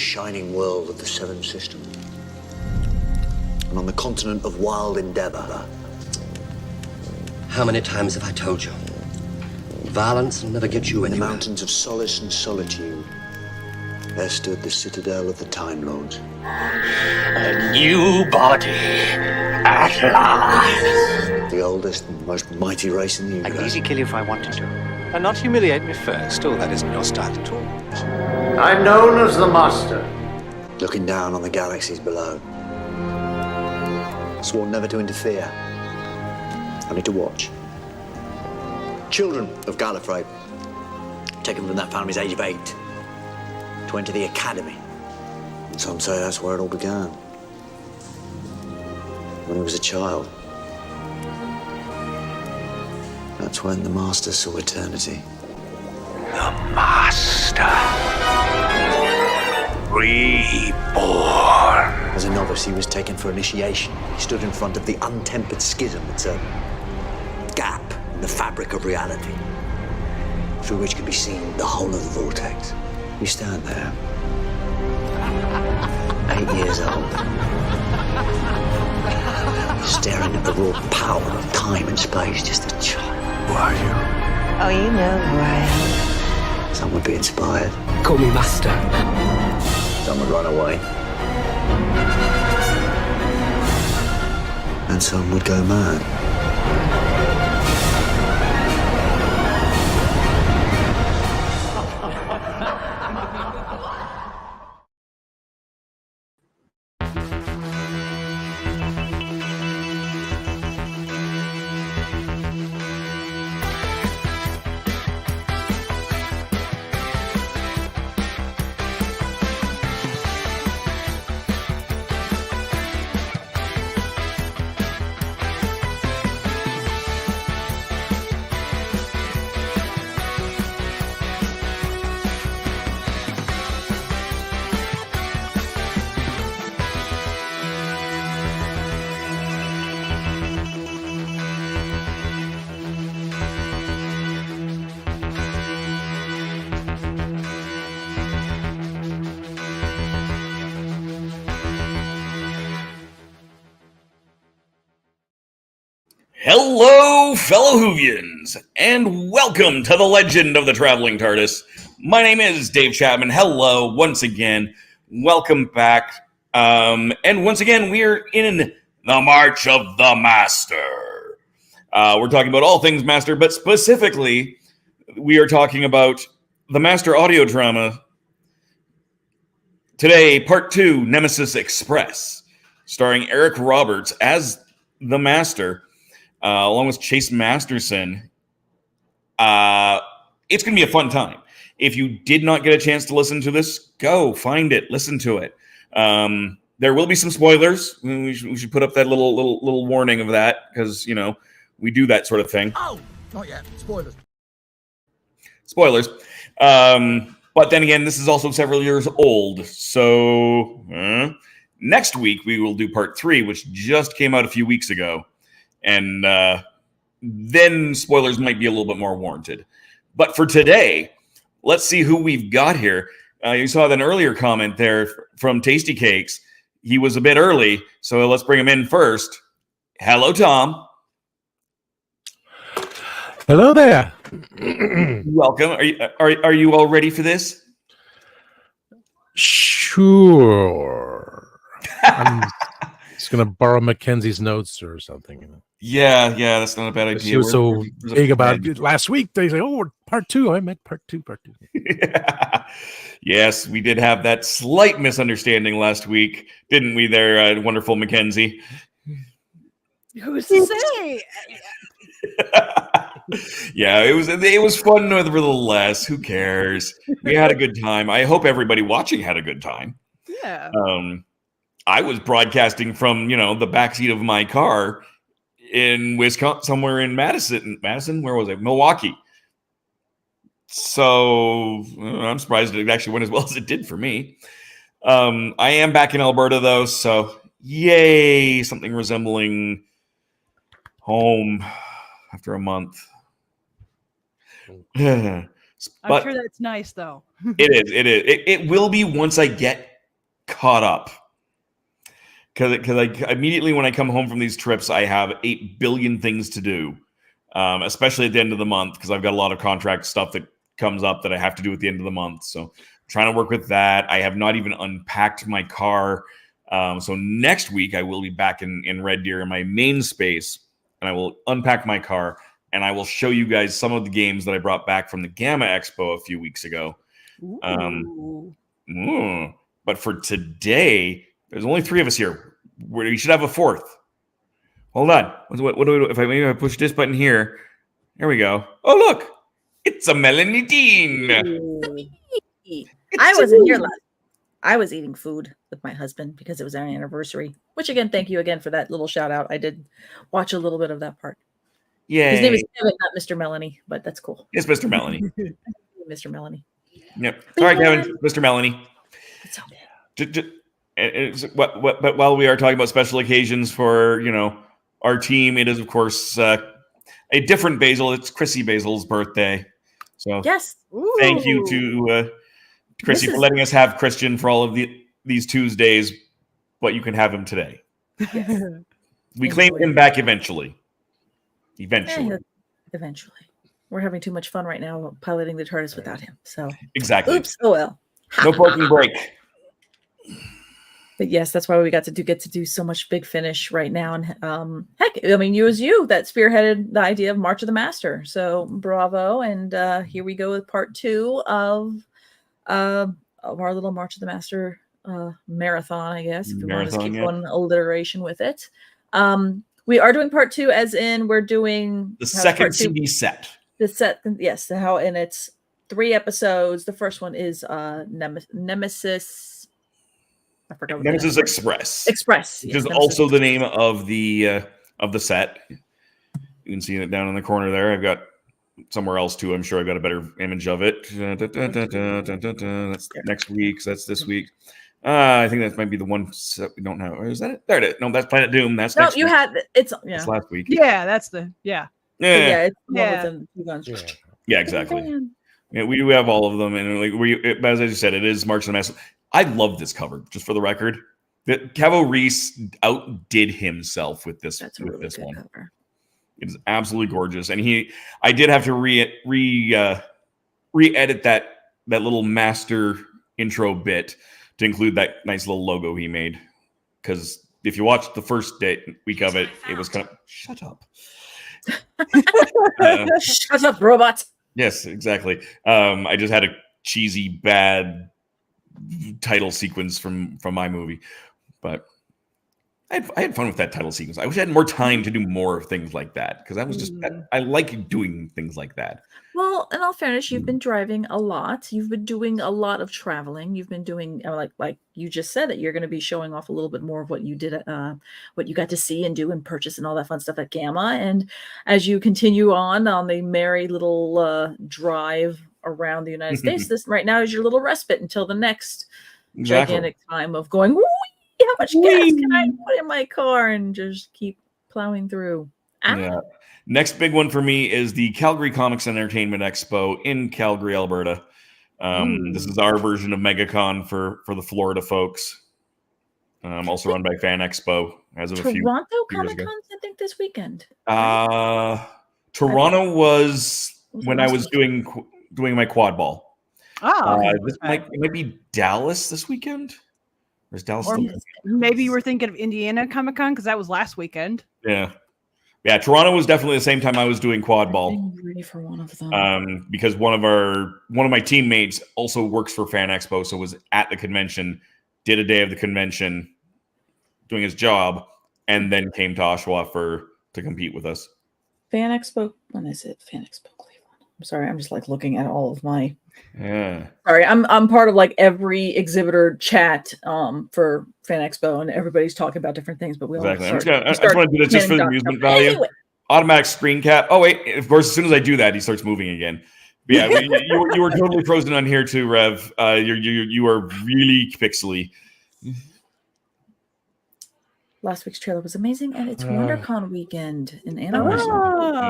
Shining world of the Seven System. And on the continent of wild endeavor. How many times have I told you? Violence will never get you in anywhere. the mountains of solace and solitude, there stood the citadel of the Time Lords. A new body, at last. The oldest and most mighty race in the universe. I'd easily kill you if I wanted to. And not humiliate me first. Oh, that isn't your style at all. I'm known as the Master. Looking down on the galaxies below. Sworn never to interfere. Only to watch. Children of Gallifrey, taken from that family's age of 8 to enter the academy. And some say that's where it all began. When he was a child. That's when the Master saw eternity. The Master. Reborn. As a novice, he was taken for initiation. He stood in front of the untempered schism. It's a gap in the fabric of reality, through which could be seen the whole of the vortex. You stand there, 8 years old, staring at the raw power of time and space, just a child. Who are you? Oh, you know who I am. Some would be inspired. Call me Master. Some would run away. And some would go mad. Hello, fellow Whovians, and welcome to the legend of the Traveling TARDIS. My name is Dave Chapman. Hello, once again. Welcome back. And once again, we're in the March of the Master. We're talking about all things Master, but specifically, we are talking about the Master audio drama. Today, Part 2, Nemesis Express, starring Eric Roberts as the Master, along with Chase Masterson. It's going to be a fun time. If you did not get a chance to listen to this, go find it, listen to it. There will be some spoilers. We should put up that little warning of that, because, you know, we do that sort of thing. Oh, not yet. Spoilers. Spoilers. But then again, this is also several years old. So next week, we will do Part 3, which just came out a few weeks ago. And then spoilers might be a little bit more warranted. But for today, let's see who we've got here. You saw an earlier comment there from Tasty Cakes. He was a bit early, so let's bring him in first. Hello, Tom. Hello there. Welcome. Are you all ready for this? Sure. I'm just gonna borrow Mackenzie's notes or something. You know. Yeah, that's not a bad idea. She was so big about it last week. They say, "Oh, Part 2." I meant Part 2. Yeah. Yes, we did have that slight misunderstanding last week, didn't we? There, wonderful Mackenzie. Who's to say? Yeah, it was fun nevertheless. Who cares? We had a good time. I hope everybody watching had a good time. Yeah. I was broadcasting from, the backseat of my car in Wisconsin, somewhere in Madison, where was I? Milwaukee. So I'm surprised it actually went as well as it did for me. I am back in Alberta though, so yay, something resembling home after a month. I'm sure that's nice though. It is. It will be once I get caught up. Because I immediately when I come home from these trips, I have 8 billion things to do, especially at the end of the month, because I've got a lot of contract stuff that comes up that I have to do at the end of the month. So trying to work with that. I have not even unpacked my car. So next week, I will be back in Red Deer in my main space, and I will unpack my car, and I will show you guys some of the games that I brought back from the Gamma Expo a few weeks ago. But for today, there's only 3 of us here. We should have a 4th. Hold on. What do we do? If I push this button here, there we go. Oh, look. It's a Melanie Dean. I wasn't here last. I was eating food with my husband because it was our anniversary, which again, thank you again for that little shout out. I did watch a little bit of that part. Yeah. His name is Kevin, not Mr. Melanie, but that's cool. It's Mr. Melanie. Mr. Melanie. Yep. All right, Kevin. Mr. Melanie. It's okay. But while we are talking about special occasions for, our team, it is, of course, a different Basil. It's Chrissy Basil's birthday. So yes. Thank you to Chrissy for letting us have Christian for all of these Tuesdays, but you can have him today. Yes. We claim him back eventually. Eventually. We're having too much fun right now piloting the TARDIS without him. So exactly. Oops. Oh well. No parking break. But yes, that's why we get to do so much big finish right now. And heck, I mean, you that spearheaded the idea of March of the Master. So bravo. And here we go with part 2 of our little March of the Master marathon, I guess. If we want to keep one alliteration with it. We are doing part 2, as in we're doing the second CD set. The set, yes. And it's 3 episodes. The first one is Nemesis. I forgot. Nemesis Express. Express, which is also the name of the set. You can see it down in the corner there. I've got somewhere else too. I'm sure I've got a better image of it. That's next week. So that's this week. I think that might be the one set we don't have. Or is that it? There it is. No, that's Planet Doom. That's next you week. had it's That's last week. Yeah, that's the Yeah, exactly. Yeah, we do have all of them, and as I just said, it is March of the Master. I love this cover, just for the record. Kevo Risse outdid himself with this. That's a really good one. Cover. It is absolutely gorgeous. And I did have to re-edit that little master intro bit to include that nice little logo he made. Because if you watch the first week of it, it was kind of shut up. Shut up, robot. Yes, exactly. I just had a cheesy, bad title sequence from my movie, but I had fun with that title sequence. I wish I had more time to do more things like that because I was just I like doing things like that. Well, in all fairness, you've been driving a lot. You've been doing a lot of traveling. You've been doing like you just said that you're going to be showing off a little bit more of what you did, what you got to see and do and purchase and all that fun stuff at Gamma. And as you continue on the merry little drive around the United States, this right now is your little respite until the next gigantic time of going. How much gas can I put in my car and just keep plowing through? Yeah. Next big one for me is the Calgary Comics and Entertainment Expo in Calgary, Alberta. This is our version of MegaCon for the Florida folks. Also run by Fan Expo as of a few Toronto years Comic ago. Con, I think this weekend. Toronto was when I was doing my quad ball. It might be Dallas this weekend. There's Dallas. Or maybe you were thinking of Indiana Comic Con because that was last weekend. Yeah. Toronto was definitely the same time I was doing quad ball. I'm ready for one of them. Because one of my teammates also works for Fan Expo, so was at the convention, did a day of the convention, doing his job, and then came to Oshawa to compete with us. Fan Expo. When is it? Fan Expo Cleveland. I'm sorry. I'm just like looking at all of my. Yeah. Sorry, I'm part of like every exhibitor chat for Fan Expo, and everybody's talking about different things. But we all exactly. I just want to do this just for the amusement value. Anyway. Automatic screen cap. Oh wait, of course. As soon as I do that, he starts moving again. But yeah, you were totally frozen on here too, Rev. You are really pixely. Last week's trailer was amazing, and it's WonderCon weekend in Anaheim.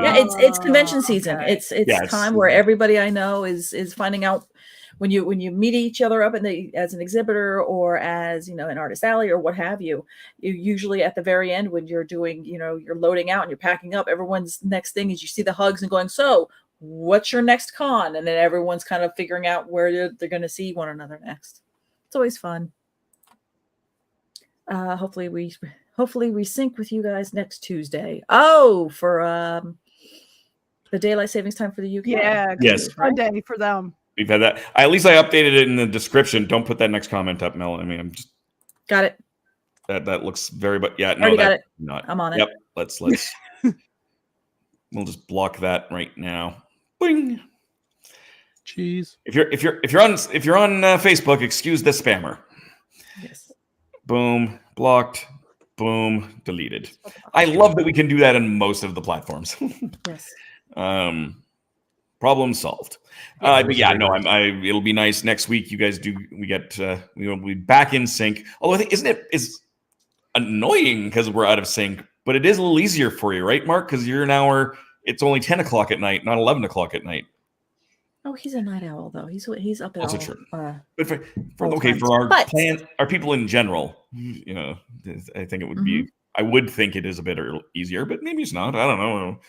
Yeah, it's convention season. It's time where everybody I know is finding out when you meet each other up as an exhibitor or as an artist alley or what have you. You usually at the very end when you're doing you're loading out and you're packing up. Everyone's next thing is you see the hugs and going, so what's your next con? And then everyone's kind of figuring out where they're going to see one another next. It's always fun. Hopefully we sync with you guys next Tuesday. Oh, for the daylight savings time for the UK. Yeah, yes, fun day for them. We've had that. At least I updated it in the description. Don't put that next comment up, Mel. I mean, I'm just got it. That looks very, but yeah, no, already got it. Not. I'm on it. Yep. Let's. We'll just block that right now. Boing. Jeez. If you're on Facebook, excuse the spammer. Yes. Boom. Blocked. Boom. Deleted. I love that we can do that on most of the platforms. Yes. Problem solved. But yeah, no, it'll be nice next week. You guys we'll be back in sync. Although I think is annoying because we're out of sync, but it is a little easier for you, right, Mark? Because you're an hour. It's only 10 o'clock at night, not 11 o'clock at night. Oh, he's a night owl though. He's up at also all. True. But for our people in general, I think it would be. I would think it is a bit easier, but maybe it's not. I don't know.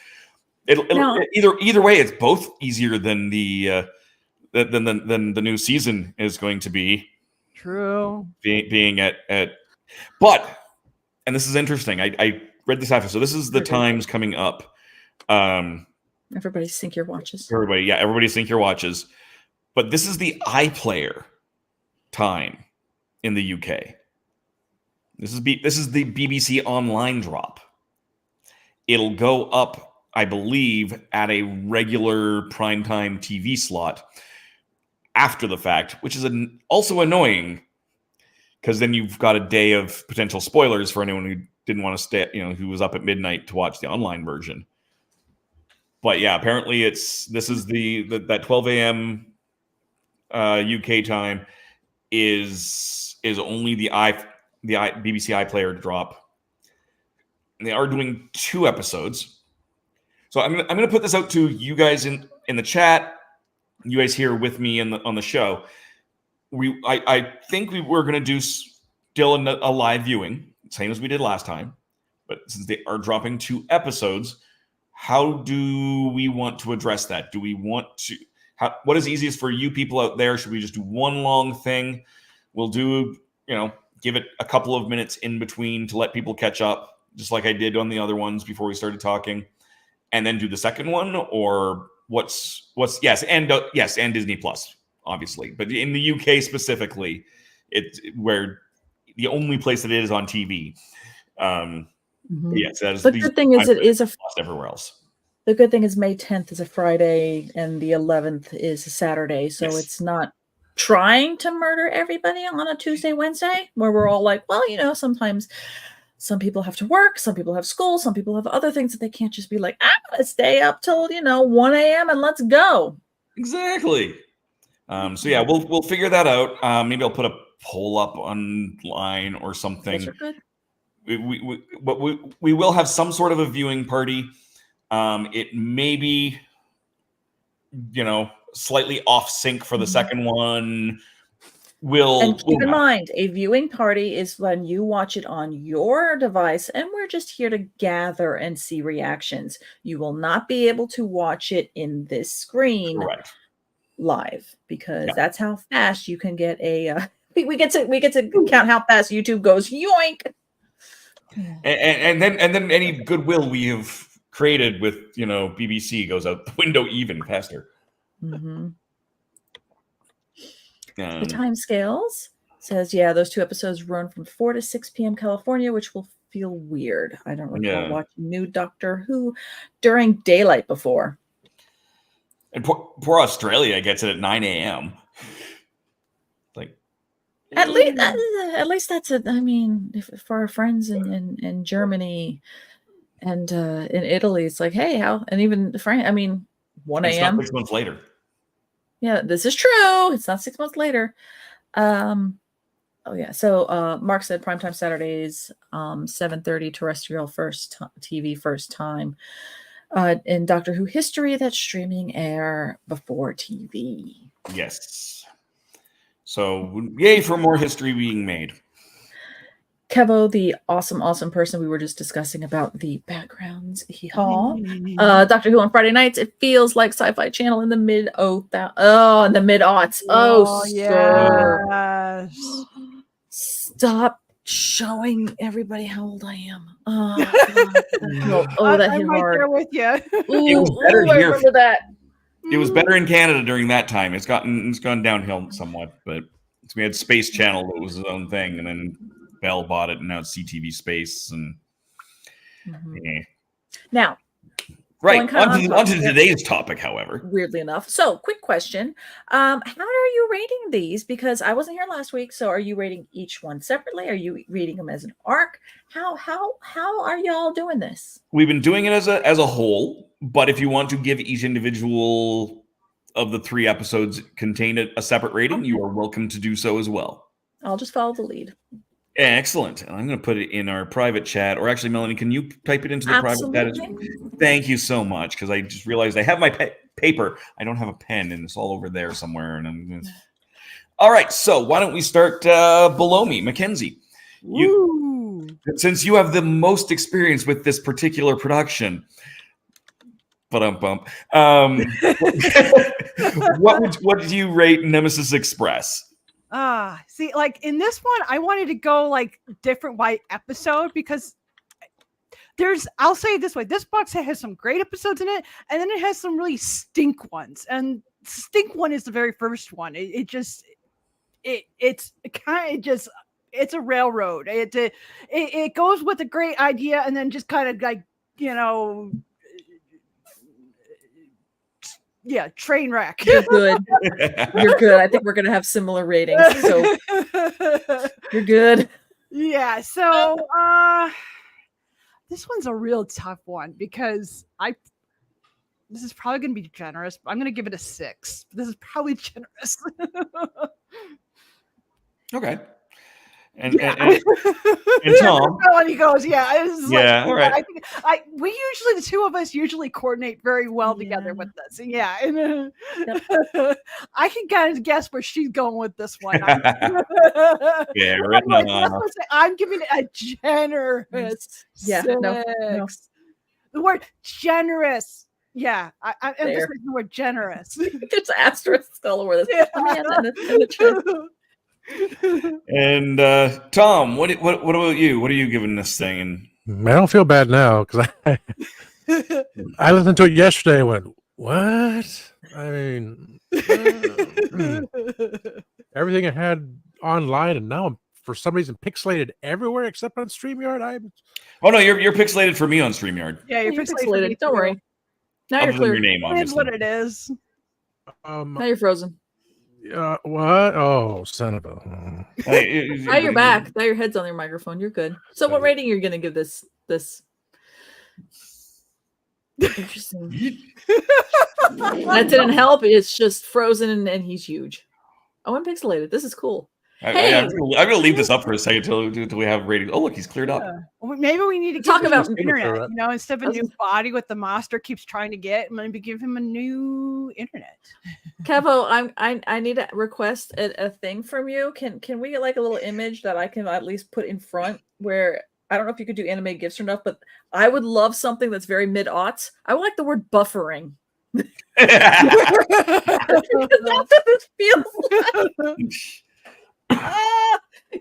Either way, it's both easier than the new season is going to be. True. Being at but, and this is interesting. I read this after, so this is the times coming up. Everybody sync your watches. Everybody sync your watches. But this is the iPlayer time in the UK. This is the BBC Online drop. It'll go up, I believe, at a regular primetime TV slot after the fact, which is also annoying because then you've got a day of potential spoilers for anyone who didn't want to stay, who was up at midnight to watch the online version. But yeah, apparently this is that 12 a.m. UK time is only the BBC iPlayer drop. And they are doing 2 episodes. So I'm gonna put this out to you guys in the chat. You guys here with me on the show. I think we're gonna do still a live viewing, same as we did last time. But since they are dropping 2 episodes, how do we want to address that? Do we want to? What is easiest for you people out there? Should we just do one long thing? We'll do, give it a couple of minutes in between to let people catch up, just like I did on the other ones before we started talking, and then do the second one, or and Disney Plus, obviously, but in the UK specifically, it's where the only place that it is on TV. Yes, that is. The good thing is it is everywhere else. The good thing is May 10th is a Friday and the 11th is a Saturday. So it's not trying to murder everybody on a Tuesday, Wednesday, where we're all like, well, sometimes some people have to work, some people have school, some people have other things that they can't just be like, I'm going to stay up till, 1 a.m. and let's go. Exactly. So yeah, we'll figure that out. Maybe I'll put a poll up online or something. We will have some sort of a viewing party. It may be, slightly off sync for the second one. And keep in mind, a viewing party is when you watch it on your device, and we're just here to gather and see reactions. You will not be able to watch it in this screen live, because that's how fast you can get a. We get to count how fast YouTube goes. Yoink! And then any goodwill we have created with BBC goes out the window even faster. The time scales says, those 2 episodes run from 4 to 6 p.m. California, which will feel weird. I don't recall watching new Doctor Who during daylight before. And poor Australia gets it at 9 a.m. At least that's it. I mean, for our friends in Germany and in Italy, it's like, hey, how? And even France, 1 a.m. It's not 6 months later. Yeah, this is true. It's not 6 months later. So Mark said primetime Saturdays, 7:30 terrestrial TV first time. In Doctor Who history, that's streaming air before TV. Yes. So yay for more history being made. Kevo, the awesome person we were just discussing about the backgrounds. Doctor Who on Friday nights. It feels like Sci-Fi Channel in the mid-aughts. Yes. Stop showing everybody how old I am. That hit hard. There with you. It was better I remember that. It was better in Canada during that time. It's gone downhill somewhat, but we had Space Channel that was its own thing, and then Bell bought it, and now it's CTV Space. And now, on to today's topic, however. Weirdly enough. So, quick question. How are you rating these? Because I wasn't here last week. So, are you rating each one separately? Are you rating them as an arc? How are y'all doing this? We've been doing it as a whole, but if you want to give each individual of the 3 episodes contain a separate rating, you are welcome to do so as well. I'll just follow the lead. Excellent. I'm going to put it in our private chat, or actually, Melanie, can you type it into the private chat? Thank you so much, because I just realized I have my paper. I don't have a pen, and it's all over there somewhere. And all right, so why don't we start below me, Mackenzie? Since you have the most experience with this particular production, what did you rate Nemesis Express? See, like in this one, I wanted to go like different by episode, because I'll say it this way, this box has some great episodes in it, and then it has some really stink ones. And stink one is the very first one. It's a railroad. It goes with a great idea, and then just kind of like, train wreck. You're good. You're good. I think we're gonna have similar ratings. So you're good. Yeah. So this one's a real tough one, because this is probably gonna be generous, but I'm gonna give it a 6. This is probably generous. Okay. And Tom, and he goes, all right. I think we usually, the two of us usually coordinate very well together with this. Yeah, and I can kind of guess where she's going with this one. I'm giving it a generous 6. The word generous. Yeah, I'm There. emphasizing the word generous. There's asterisks all over this. Yeah. Let me add that in the chat. And Tom, what about you? What are you giving this thing? And I don't feel bad now because I listened to it yesterday and went, what? I mean, everything I had online, and now I'm for some reason pixelated everywhere except on StreamYard. oh no, you're pixelated for me on StreamYard. Yeah, you're You're pixelated. pixelated. Don't worry. Now Other you're than clear. your name, It is obviously. what it is. Now you're frozen. What? Oh, son of a. Now you're back. Now your head's on your microphone. You're good. So what rating are you going to give this? Interesting. That didn't help. It's just frozen and he's huge. Oh, I'm pixelated. This is cool. I'm going to leave this up for a second until we have ratings. Oh, look, he's cleared up. Well, maybe we need to Talk give him about an internet. You know, instead of a new body what the master keeps trying to get, maybe give him a new internet. Kevo, I need to request a thing from you. Can we get like a little image that I can at least put in front where I don't know if you could do animated GIFs or not, but I would love something that's very mid-aughts. I would like the word buffering. That's what this feels like.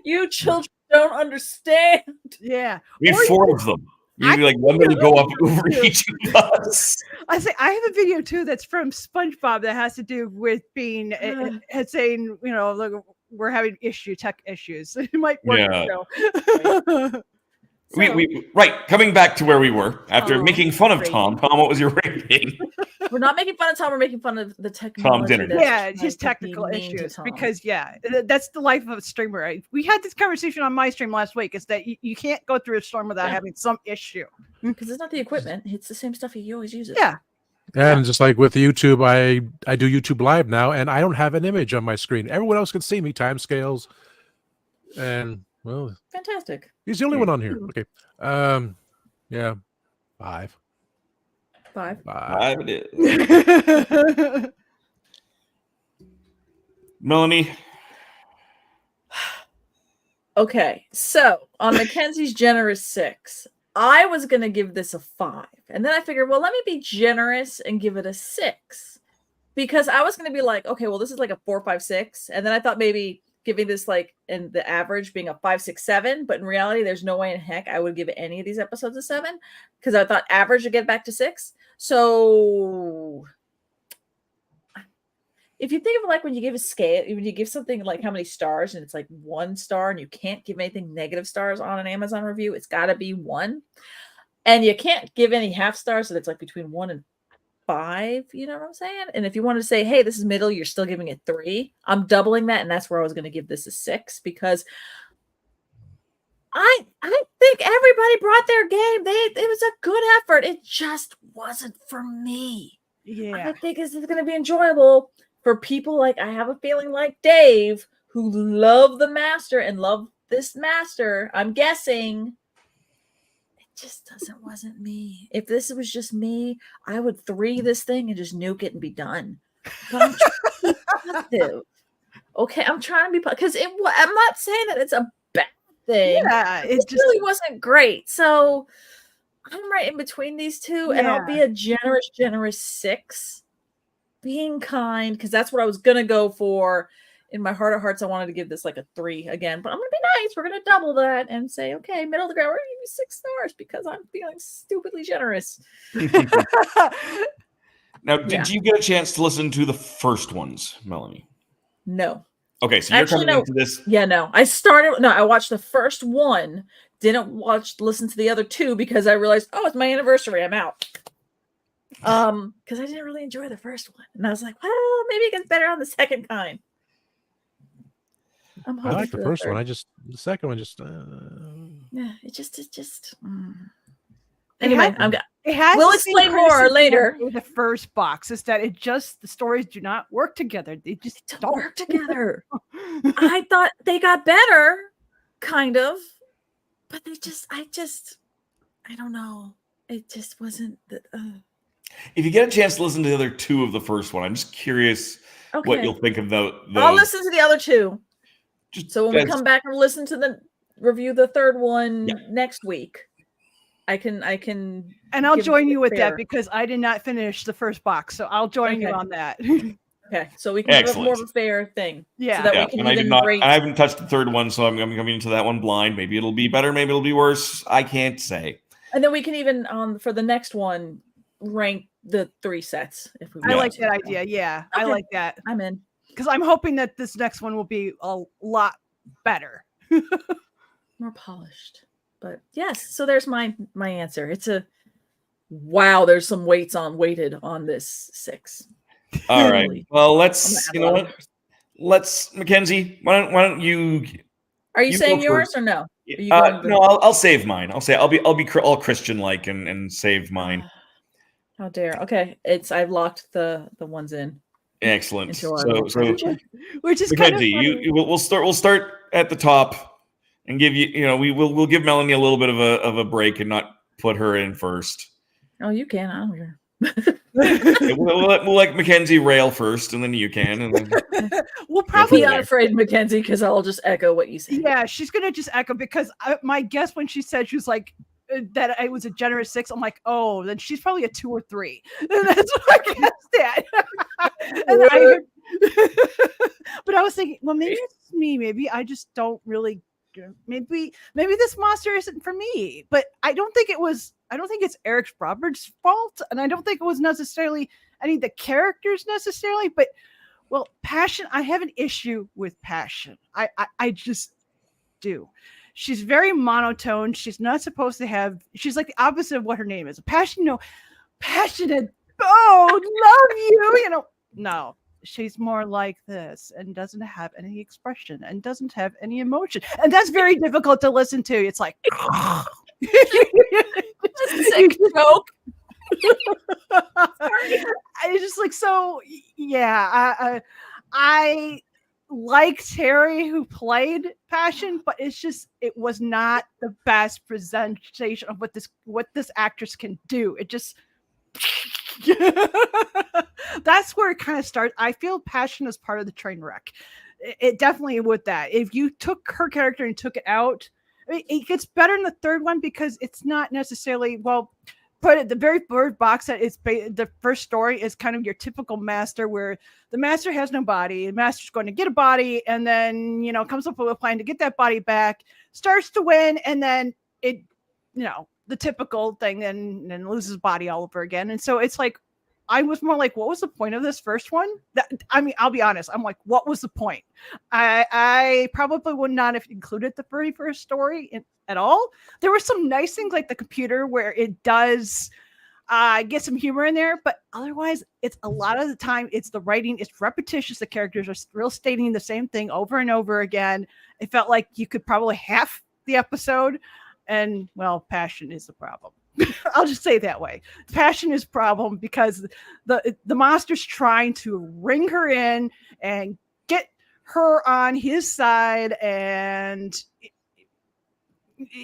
You children don't understand. Yeah. We have 4 of them. Maybe like one will go up over each of us. I have a video too that's from SpongeBob that has to do with being saying, you know, look, we're having tech issues. It might work. Yeah. So. Right, coming back to where we were after making fun of great. Tom. Tom, what was your rating? We're not making fun of Tom. We're making fun of the technology. internet. Yeah, his technical issues. Because that's the life of a streamer. Right? We had this conversation on my stream last week. Is that you can't go through a storm without having some issue. Because it's not the equipment; it's the same stuff he always uses. Yeah. And just like with YouTube, I do YouTube Live now, and I don't have an image on my screen. Everyone else can see me, timescales, and well, fantastic. He's the only one on here. Okay, yeah, 5. 5. 5 it is. Melanie. Okay, so on Mackenzie's generous 6, I was going to give this a 5. And then I figured, well, let me be generous and give it a 6. Because I was going to be like, okay, well, this is like a 4, 5, 6. And then I thought maybe giving this like in the average being a 5, 6, 7. But in reality, there's no way in heck I would give any of these episodes a 7. Because I thought average would get back to 6. So if you think of like when you give a scale, when you give something like how many stars and it's like 1 star and you can't give anything negative stars on an Amazon review, it's got to be 1. And you can't give any half stars, so it's like between 1 and 5, you know what I'm saying? And if you want to say, hey, this is middle, you're still giving it 3. I'm doubling that, and that's where I was going to give this a 6 because I think everybody brought their game. It was a good effort. It just wasn't for me. Yeah. I think this is going to be enjoyable for people like I have a feeling like Dave who love the master and love this master. I'm guessing it just wasn't me. If this was just me, I would 3 this thing and just nuke it and be done. But I'm trying to be positive. Okay, I'm trying to be because I'm not saying that it's a bad thing. Yeah, it just really wasn't great. So I'm right in between these two, and I'll be a generous 6. Being kind, because that's what I was gonna go for. In my heart of hearts, I wanted to give this like a 3 again, but I'm gonna be nice. We're gonna double that and say, okay, middle of the ground, we're gonna give you 6 stars because I'm feeling stupidly generous. Now, did you get a chance to listen to the first ones, Melanie? No. Okay, so you're coming into this. Yeah, no. I watched the first one, didn't listen to the other 2 because I realized, oh, it's my anniversary, I'm out. Because I didn't really enjoy the first one. And I was like, well, maybe it gets better on the second kind. I like the first one. The second one just yeah, it just anyway, we'll explain more criticism later. With the first box is that the stories do not work together. They just don't work together. I thought they got better, kind of, but I don't know. It just wasn't the. If you get a chance to listen to the other 2 of the first one, I'm just curious what you'll think of those. I'll listen to the other 2. So when we come back and listen to review the third one next week, I can. And I'll give join it you with fair. that because I did not finish the first box, so I'll join you Okay. on that. Okay, so we can give it more of Excellent. a fair thing. Yeah. So that Yeah, we can and I even did not. rate. I haven't touched the third one, so I'm coming into that one blind. Maybe it'll be better. Maybe it'll be worse. I can't say. And then we can even for the next one rank the 3 sets if we I want like to. that idea. Yeah, I Okay. like that I'm in. because I'm hoping that this next one will be a lot better. More polished. But yes, so there's my answer. It's a wow, there's some weighted on this 6. All right. Really. Well, I'm let's. gonna You add a know lot of what? Let's, Mackenzie. Why don't you? Are you You saying go yours first. or no? Are you going No, I'll save mine. I'll be all Christian like and save mine. How dare. Okay. I've locked the ones in. Excellent. Into our So little check. Which is kind of Mackenzie, funny. we'll start at the top and give you. We'll give Melanie a little bit of a break and not put her in first. Oh, you can. I don't care. We'll let Mackenzie rail first, and then you can. And then We'll from probably Be there. unafraid, Mackenzie, because I'll just echo what you say. Yeah, she's gonna just echo because my guess when she said she was like that I was a generous 6, I'm like, oh, then she's probably a 2 or 3. And that's what I guessed at. But I was thinking, well, maybe it's me. Maybe I just don't really. Maybe this monster isn't for me. But I don't think it's Eric Roberts' fault, and I don't think it was necessarily any of the characters necessarily. But well, Passion. I have an issue with Passion. I just do. She's very monotone. She's not supposed to have. She's like the opposite of what her name is. Passion, passionate. Oh, love you. No. She's more like this and doesn't have any expression and doesn't have any emotion. And that's very difficult to listen to. It's like Sick joke. I just like so yeah. I like Terry who played Passion, but it was not the best presentation of what this actress can do. It just that's where it kind of starts. I feel Passion is part of the train wreck. It definitely would that. If you took her character and took it out, I mean, it gets better in the third one because it's not necessarily but at the very first box set, the first story is kind of your typical master where the master has no body. The master's going to get a body and then, comes up with a plan to get that body back, starts to win, and then it, the typical thing, and then loses body all over again. And so it's like, I was more like, what was the point of this first one? I'll be honest. I'm like, what was the point? I probably would not have included the very first story at all. There were some nice things like the computer where it does get some humor in there, but otherwise it's a lot of the time it's the writing, it's repetitious. The characters are still stating the same thing over and over again. It felt like you could probably half the episode, and well, Passion is the problem. I'll just say it that way. Passion is problem because the monster's trying to ring her in and get her on his side, and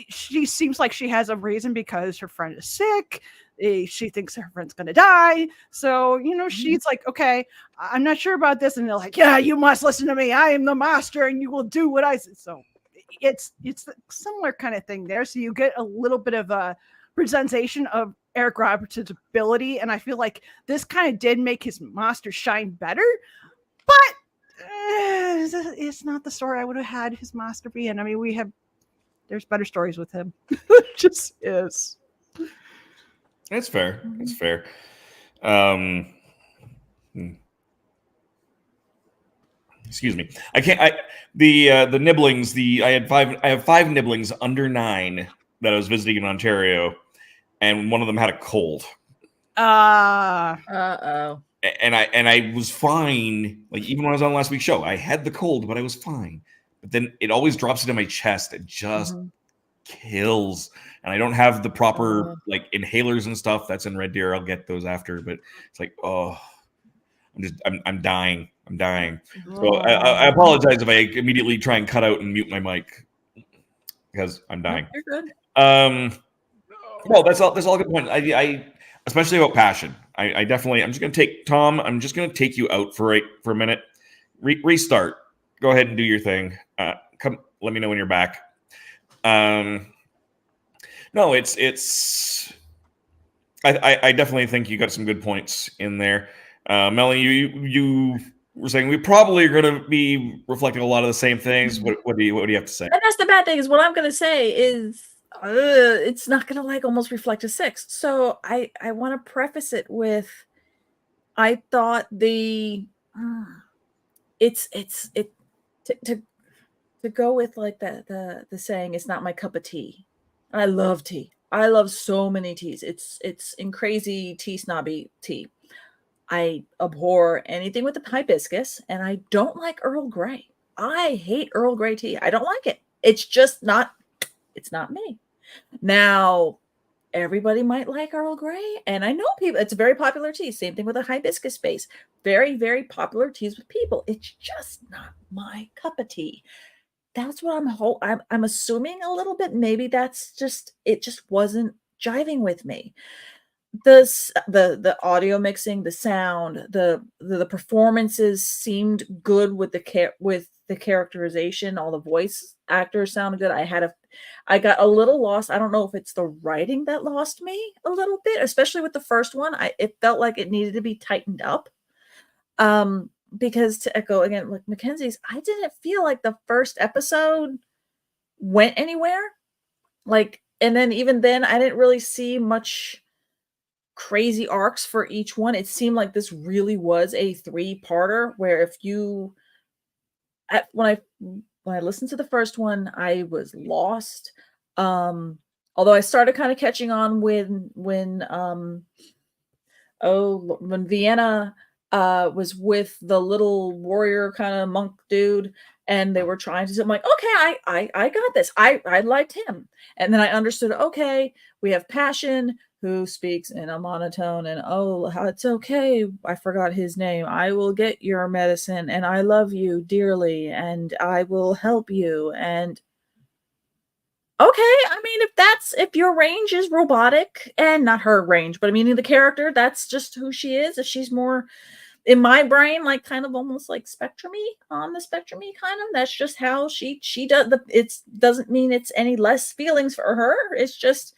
she seems like she has a reason because her friend is sick. She thinks her friend's going to die. So, she's like, okay, I'm not sure about this. And they're like, yeah, you must listen to me. I am the master and you will do what I say. So it's a similar kind of thing there. So you get a little bit of a presentation of Eric Roberts' ability. And I feel like this kind of did make his monster shine better, but it's not the story I would have had his monster be in. I mean, there's better stories with him. It just is. That's fair. That's fair. Excuse me. The nibblings. I have 5 nibblings under 9 that I was visiting in Ontario, and one of them had a cold. Uh-oh. And I was fine. Like, even when I was on last week's show, I had the cold, but I was fine. But then it always drops into my chest. It just kills. And I don't have the proper like inhalers and stuff. That's in Red Deer. I'll get those after. But it's like, I'm dying. I'm dying. So I apologize if I immediately try and cut out and mute my mic because I'm dying. You're good. Well, that's all good point. I especially about Passion. I definitely. I'm just gonna take Tom. I'm just gonna take you out for a minute. Restart. Go ahead and do your thing. Come. Let me know when you're back. No, No, I definitely think you got some good points in there. Melanie, you were saying we probably are going to be reflecting a lot of the same things. What do you have to say? And that's the bad thing, is what I'm going to say is it's not going to like almost reflect a 6. So I want to preface it with, I thought to go with like the saying, it's not my cup of tea. I love tea. I love so many teas. It's in crazy tea snobby tea. I abhor anything with the hibiscus, and I don't like Earl Grey. I hate Earl Grey tea. I don't like it. It's just not, it's not me. Now, everybody might like Earl Grey, and I know people, it's a very popular tea. Same thing with a hibiscus base. Very, very popular teas with people. It's just not my cup of tea. That's what I'm assuming a little bit. Maybe that's just, it just wasn't jiving with me. The audio mixing, the sound, the performances seemed good with the characterization. All the voice actors sounded good. I got a little lost. I don't know if it's the writing that lost me a little bit, especially with the first one. It felt like it needed to be tightened up. Because to echo again, like Mackenzie's, I didn't feel like the first episode went anywhere. Like, and then even then, I didn't really see much crazy arcs for each one. It seemed like this really was a 3-parter, where if you, when I listened to the first one, I was lost. Although I started kind of catching on when Vienna was with the little warrior kind of monk dude, and they were trying to, I'm like, okay, I got this. I liked him. And then I understood, okay, we have Passion, who speaks in a monotone, and it's okay, I forgot his name. I will get your medicine, and I love you dearly, and I will help you. And okay, I mean, if your range is robotic, and not her range, but I mean the character, that's just who she is. If she's more in my brain, like kind of almost like spectrum-y, on the spectrum-y kind of, that's just how she does. It doesn't mean it's any less feelings for her. It's just,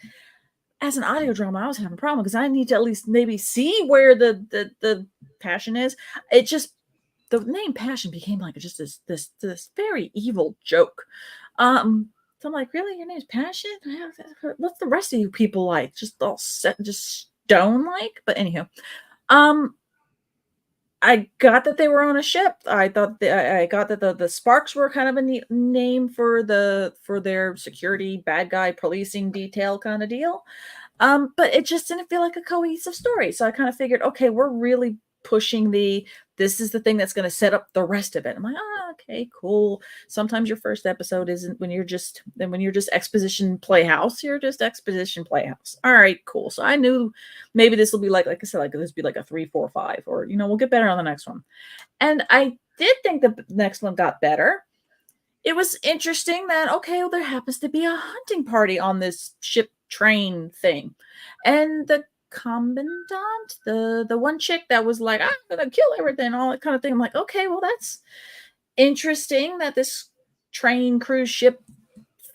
as an audio drama, I was having a problem because I need to at least maybe see where the passion is. It just, the name Passion became like just this very evil joke. So I'm like, really, your name's Passion? What's the rest of you people like? Just all set, just stone like? But anyhow, I got that they were on a ship. I thought I got that the Sparks were kind of a neat name for their security bad guy policing detail kind of deal. But it just didn't feel like a cohesive story. So I kind of figured, okay, we're really pushing this is the thing that's going to set up the rest of it. I'm like, okay, cool. Sometimes your first episode isn't when you're just exposition playhouse. You're just exposition playhouse. All right, cool. So I knew maybe this will be like I said, like this will be like a 3, 4, 5, or we'll get better on the next one. And I did think the next one got better. It was interesting that, okay, well, there happens to be a hunting party on this ship train thing, and the commandant, the one chick that was like, I'm gonna kill everything, all that kind of thing. I'm like, okay, well, that's interesting that this train cruise ship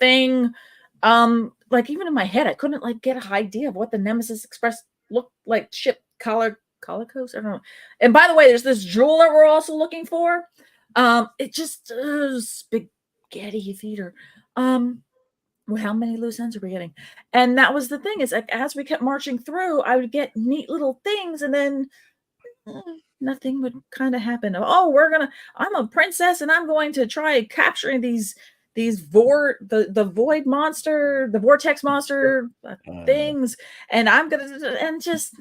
thing, like even in my head, I couldn't like get an idea of what the Nemesis Express looked like. Ship calicos, I don't know. And by the way, there's this jewel that we're also looking for. It just spaghetti theater. Well, how many loose ends are we getting? And that was the thing, is like, as we kept marching through, I would get neat little things, and then nothing would kind of happen. I'm a princess, and I'm going to try capturing these the void monster, the vortex monster things, and I'm gonna, and just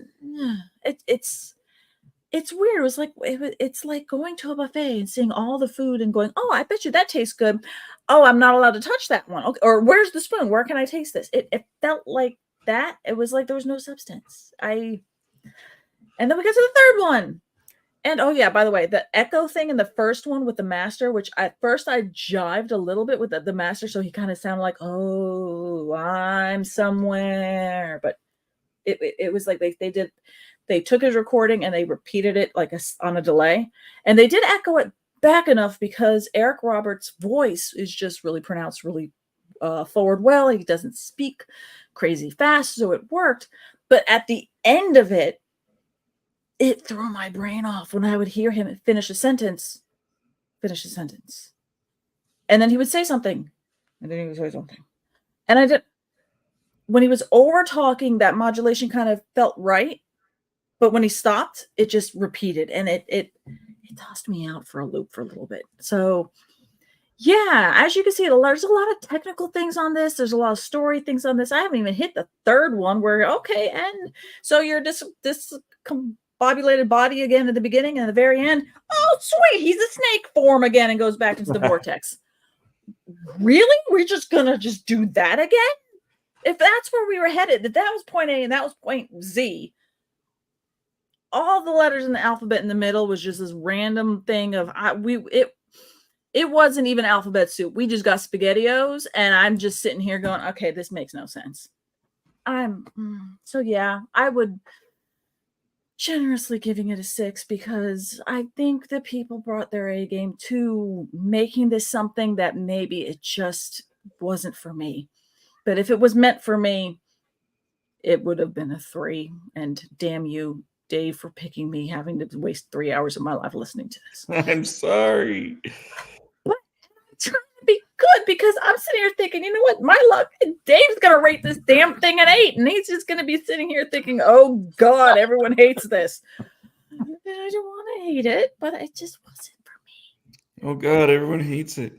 it's weird. It was like, it's like going to a buffet and seeing all the food and going, oh, I bet you that tastes good. Oh, I'm not allowed to touch that one. Okay, or where's the spoon? Where can I taste this? It felt like that. It was like there was no substance. And then we got to the third one. And oh yeah, by the way, the echo thing in the first one with the master, which at first I jived a little bit with the master, so he kind of sounded like, oh, I'm somewhere. But it was like they took his recording and they repeated it like on a delay, and they did echo it back enough because Eric Roberts' voice is just really pronounced, really forward well. He doesn't speak crazy fast, so it worked. But at the end of it, it threw my brain off when I would hear him finish a sentence. And then he would say something. And then he would say something. And I did. When he was over talking, that modulation kind of felt right. But when he stopped, it just repeated. And it tossed me out for a loop for a little bit. So, yeah, as you can see, there's a lot of technical things on this. There's a lot of story things on this. I haven't even hit the third one where, okay, and so you're discombobulated body again at the beginning and at the very end. Oh, sweet, he's a snake form again and goes back into the vortex. Really? We're just going to just do that again? If that's where we were headed, that was point A and that was point Z, all the letters in the alphabet in the middle was just this random thing of it wasn't even alphabet soup. We just got SpaghettiOs, and I'm just sitting here going, okay, this makes no sense. So yeah, I would generously giving it a 6 because I think the people brought their A game to making this something that maybe it just wasn't for me. But if it was meant for me, it would have been a 3. And damn you, Dave, for picking me, having to waste 3 hours of my life listening to this. I'm sorry. But I'm trying to be good because I'm sitting here thinking, you know what? My luck, Dave's going to rate this damn thing an 8. And he's just going to be sitting here thinking, oh, God, everyone hates this. I don't want to hate it, but it just wasn't for me. Oh, God, everyone hates it.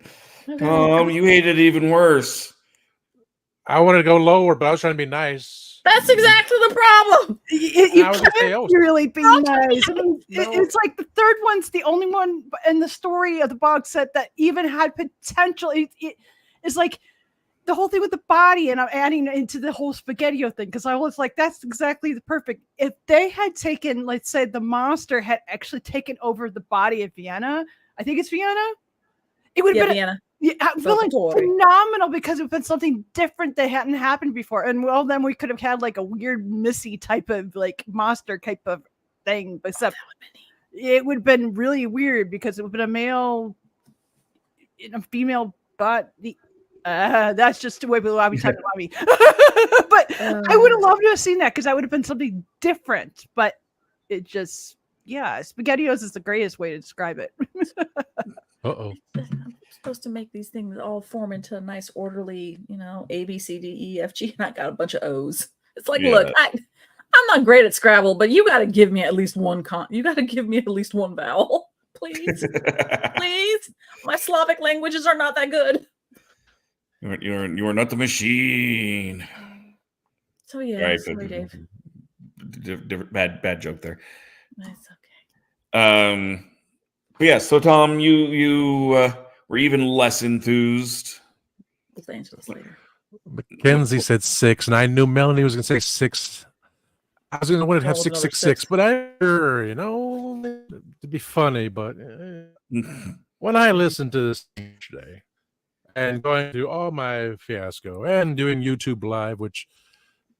You hate it even worse. I wanted to go lower, but I was trying to be nice. That's exactly the problem. You can't really be nice. I mean, it's like the third one's the only one in the story of the box set that even had potential. It's like the whole thing with the body, and I'm adding into the whole SpaghettiO thing because I was like, that's exactly the perfect. If they had taken, let's say, the monster had actually taken over the body of Vienna, I think it's Vienna. It would have been Vienna. Phenomenal because it would have been something different that hadn't happened before. And well, then we could have had like a weird Missy type of like monster type of thing, except it would have been really weird because it would have been a male in a female body. That's just the way I'll be talking about me. But I would have loved to have seen that because that would have been something different. But it just, yeah, SpaghettiOs is the greatest way to describe it. Uh-oh. I'm supposed to make these things all form into a nice orderly, A, B, C, D, E, F, G, and I got a bunch of O's. It's like, look, I'm not great at Scrabble, but you got to give me at least one you got to give me at least one vowel, please. Please. My Slavic languages are not that good. You are not the machine. So yeah, right, sorry, Dave. Bad joke there. That's okay. But yeah, so Tom, you were even less enthused. We'll answer this later. Mackenzie said 6, and I knew Melanie was going to say 6. I was going to want to have 666, but to be funny. But when I listened to this today and going through all my fiasco and doing YouTube Live, which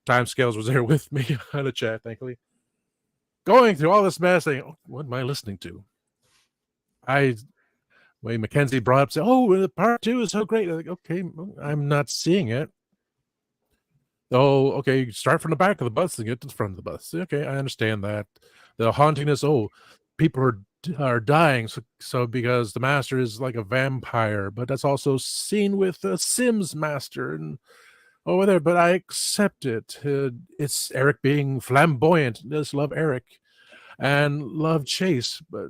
Timescales was there with me on the chat, thankfully, going through all this mess, saying, what am I listening to? Mackenzie brought up, said, "Oh, part 2 is so great." I'm like, okay, I'm not seeing it. Oh, okay, start from the back of the bus and get to the front of the bus. Okay, I understand that. The hauntiness. Oh, people are dying. So because the master is like a vampire, but that's also seen with the Sims master and over there. But I accept it. It's Eric being flamboyant. I just love Eric and love Chase, but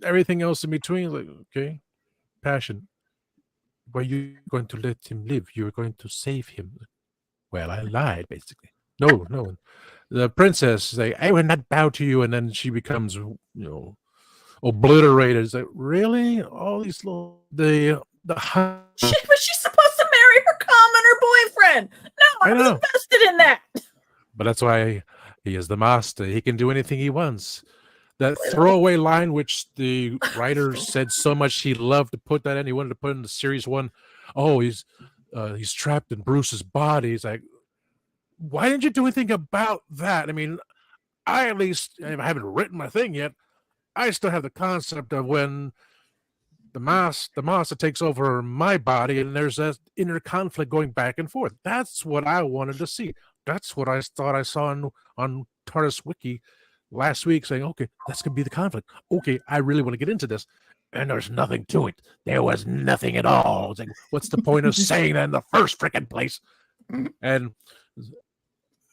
everything else in between, like, okay, passion. Were you going to let him live? You were going to save him. Well, I lied, basically. No. The princess, like, I will not bow to you, and then she becomes, obliterated. It's like, really? All these little was she supposed to marry her common her boyfriend? No, I was invested in that. But that's why he is the master. He can do anything he wants. That throwaway line, which the writer said so much he loved to put that in, he wanted to put in the series 1. Oh, he's trapped in Bruce's body. He's like, why didn't you do anything about that? I mean, I haven't written my thing yet. I still have the concept of when the monster takes over my body, and there's that inner conflict going back and forth. That's what I wanted to see. That's what I thought I saw on TARDIS Wiki last week, saying, okay, that's going to be the conflict. Okay, I really want to get into this. And there's nothing to it. There was nothing at all. It's like, what's the point of saying that in the first freaking place? And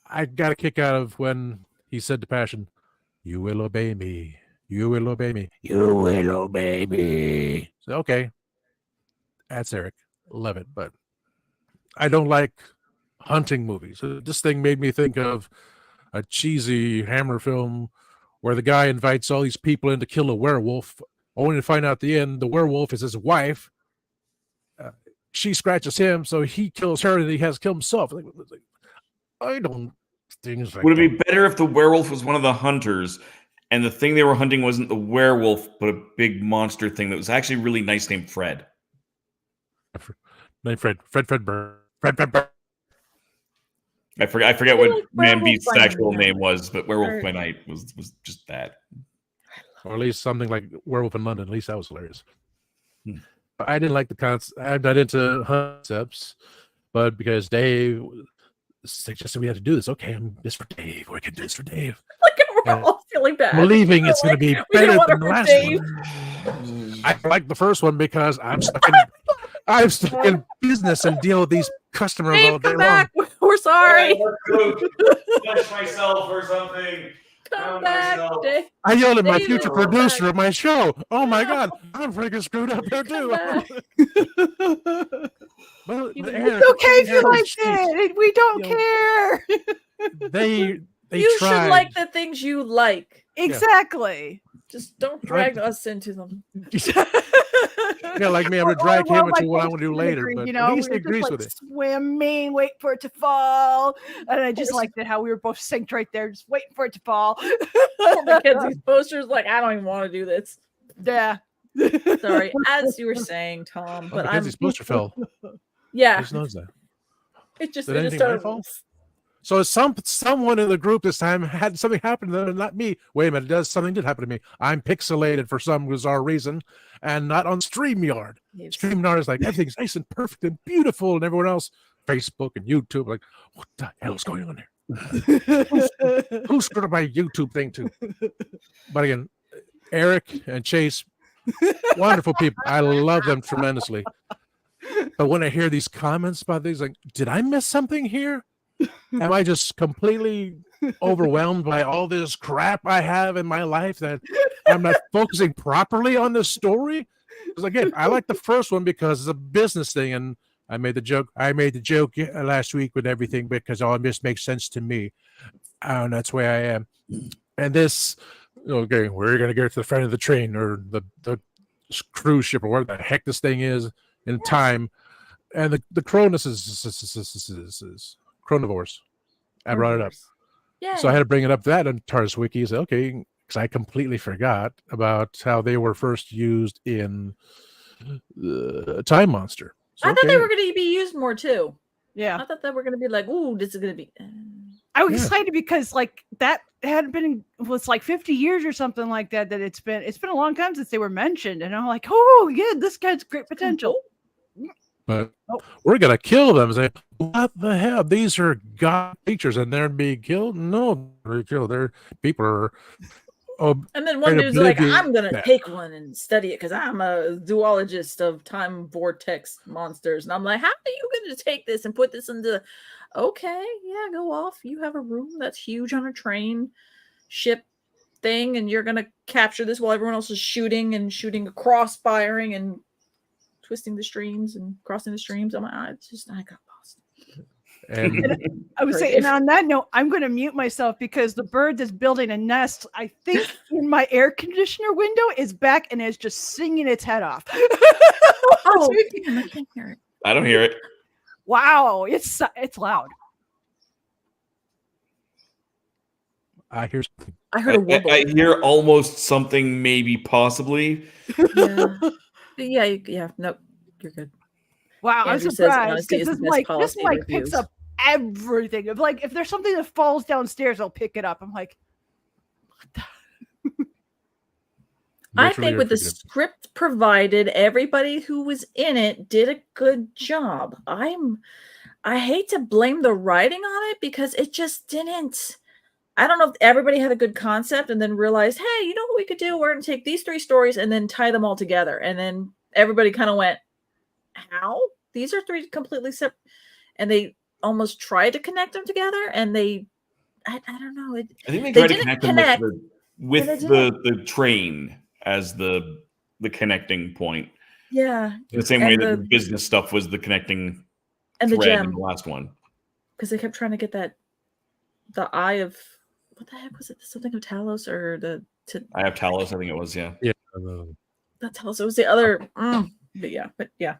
I got a kick out of when he said to Passion, you will obey me. You will obey me. You will obey me. So, okay. That's Eric. Love it. But I don't like hunting movies. This thing made me think of a cheesy Hammer film where the guy invites all these people in to kill a werewolf, only to find out at the end the werewolf is his wife. She scratches him, so he kills her, and he has to kill himself. I don't. Things like Would it be better if the werewolf was one of the hunters, and the thing they were hunting wasn't the werewolf, but a big monster thing that was actually really nice, named Fred? Fred Burr. I forget what Man Beast's by actual Night. name was, but Werewolf by Night was just that. Or at least something like Werewolf in London. At least that was hilarious. But I didn't like the concept. I'm not into concepts, but because Dave suggested we had to do this, okay, I'm this for Dave. We can do this for Dave. Like we're all feeling bad. Believing it's going to be we don't better wanna than the hurt last Dave. one. I like the first one because I'm stuck in business and deal with these customers Dave, all day come back. long. We're sorry. Touch myself or something. Come back, Dave. I yelled at my Dave, future come producer back. of my show. Oh my God, I'm freaking screwed up here Come too. back. Well, It's okay if you like it. We don't care. They You tried. should like the things you like. Exactly. Just don't drag us into them. Yeah, like me, I'm gonna drag him into what I want to do later. agree, But you know, at least we he were just, agrees like, with it. swimming, wait for it to fall. And I just liked it how we were both synced right there, just waiting for it to fall. Poor Mackenzie's posters, like, I don't even want to do this. Yeah. Sorry, as you were saying, Tom, but Mackenzie's poster fell. Yeah, Who knows that? it just Did it just anything started. fall? So someone in the group this time had something happen to them, not me. Wait a minute, something did happen to me. I'm pixelated for some bizarre reason, and not on StreamYard. StreamYard is like everything's nice and perfect and beautiful, and everyone else, Facebook and YouTube, like, what the hell is going on there? Who screwed up my YouTube thing too? But again, Eric and Chase, wonderful people. I love them tremendously. But when I hear these comments about these, like, did I miss something here? Am I just completely overwhelmed by all this crap I have in my life that I'm not focusing properly on the story? Because again, I like the first one because it's a business thing, and I made the joke last week with everything because all this makes sense to me, and that's where I am. And this, okay, we're gonna get to the front of the train or the cruise ship or whatever the heck this thing is in time, and the Cronus is Chronivores. I brought it up. Yeah. So I had to bring it up that on TARDIS Wiki. So, okay, because I completely forgot about how they were first used in Time Monster. So, I thought they were going to be used more too. Yeah. I thought they were going to be like, ooh, this is going to be. I was excited because like that had been was like 50 years or something like that. That it's been a long time since they were mentioned, and I'm like, oh yeah, this guy's great potential. But we're gonna kill them. Say, what the hell? These are god creatures, and they're being killed. No, they're killed. They're people are. And then one dude's like, I'm going to that. take one and study it because I'm a zoologist of time vortex monsters. And I'm like, how are you going to take this and put this into. Okay, yeah, go off. You have a room that's huge on a train ship thing, and you're going to capture this while everyone else is shooting across, firing, and twisting the streams and crossing the streams. I'm like, I got lost. And I would say, and on that note, I'm going to mute myself because the bird that's building a nest, I think, in my air conditioner window is back and is just singing its head off. Oh, I can't hear it. I don't hear it. Wow, it's loud. I hear something. I heard a wobble. I hear almost something, maybe, possibly. Yeah. Nope, you're good. Wow, Andrew I'm says surprised honesty because is the this best mic policy picks reviews. up everything. If there's something that falls downstairs, I'll pick it up. I'm like, I think with the script provided, everybody who was in it did a good job. I hate to blame the writing on it because it just didn't. I don't know if everybody had a good concept and then realized, hey, you know what we could do? We're going to take these 3 stories and then tie them all together. And then everybody kind of went, how? These are 3 completely separate. And they almost tried to connect them together. And I don't know. I think they tried to connect them with the train as the connecting point. Yeah. The same way that the business stuff was the connecting and thread the gem in the last one. Because they kept trying to get the eye of, what the heck was it? Something of Talos or I have Talos, I think it was, yeah. Yeah. Not Talos, it was the other. But yeah.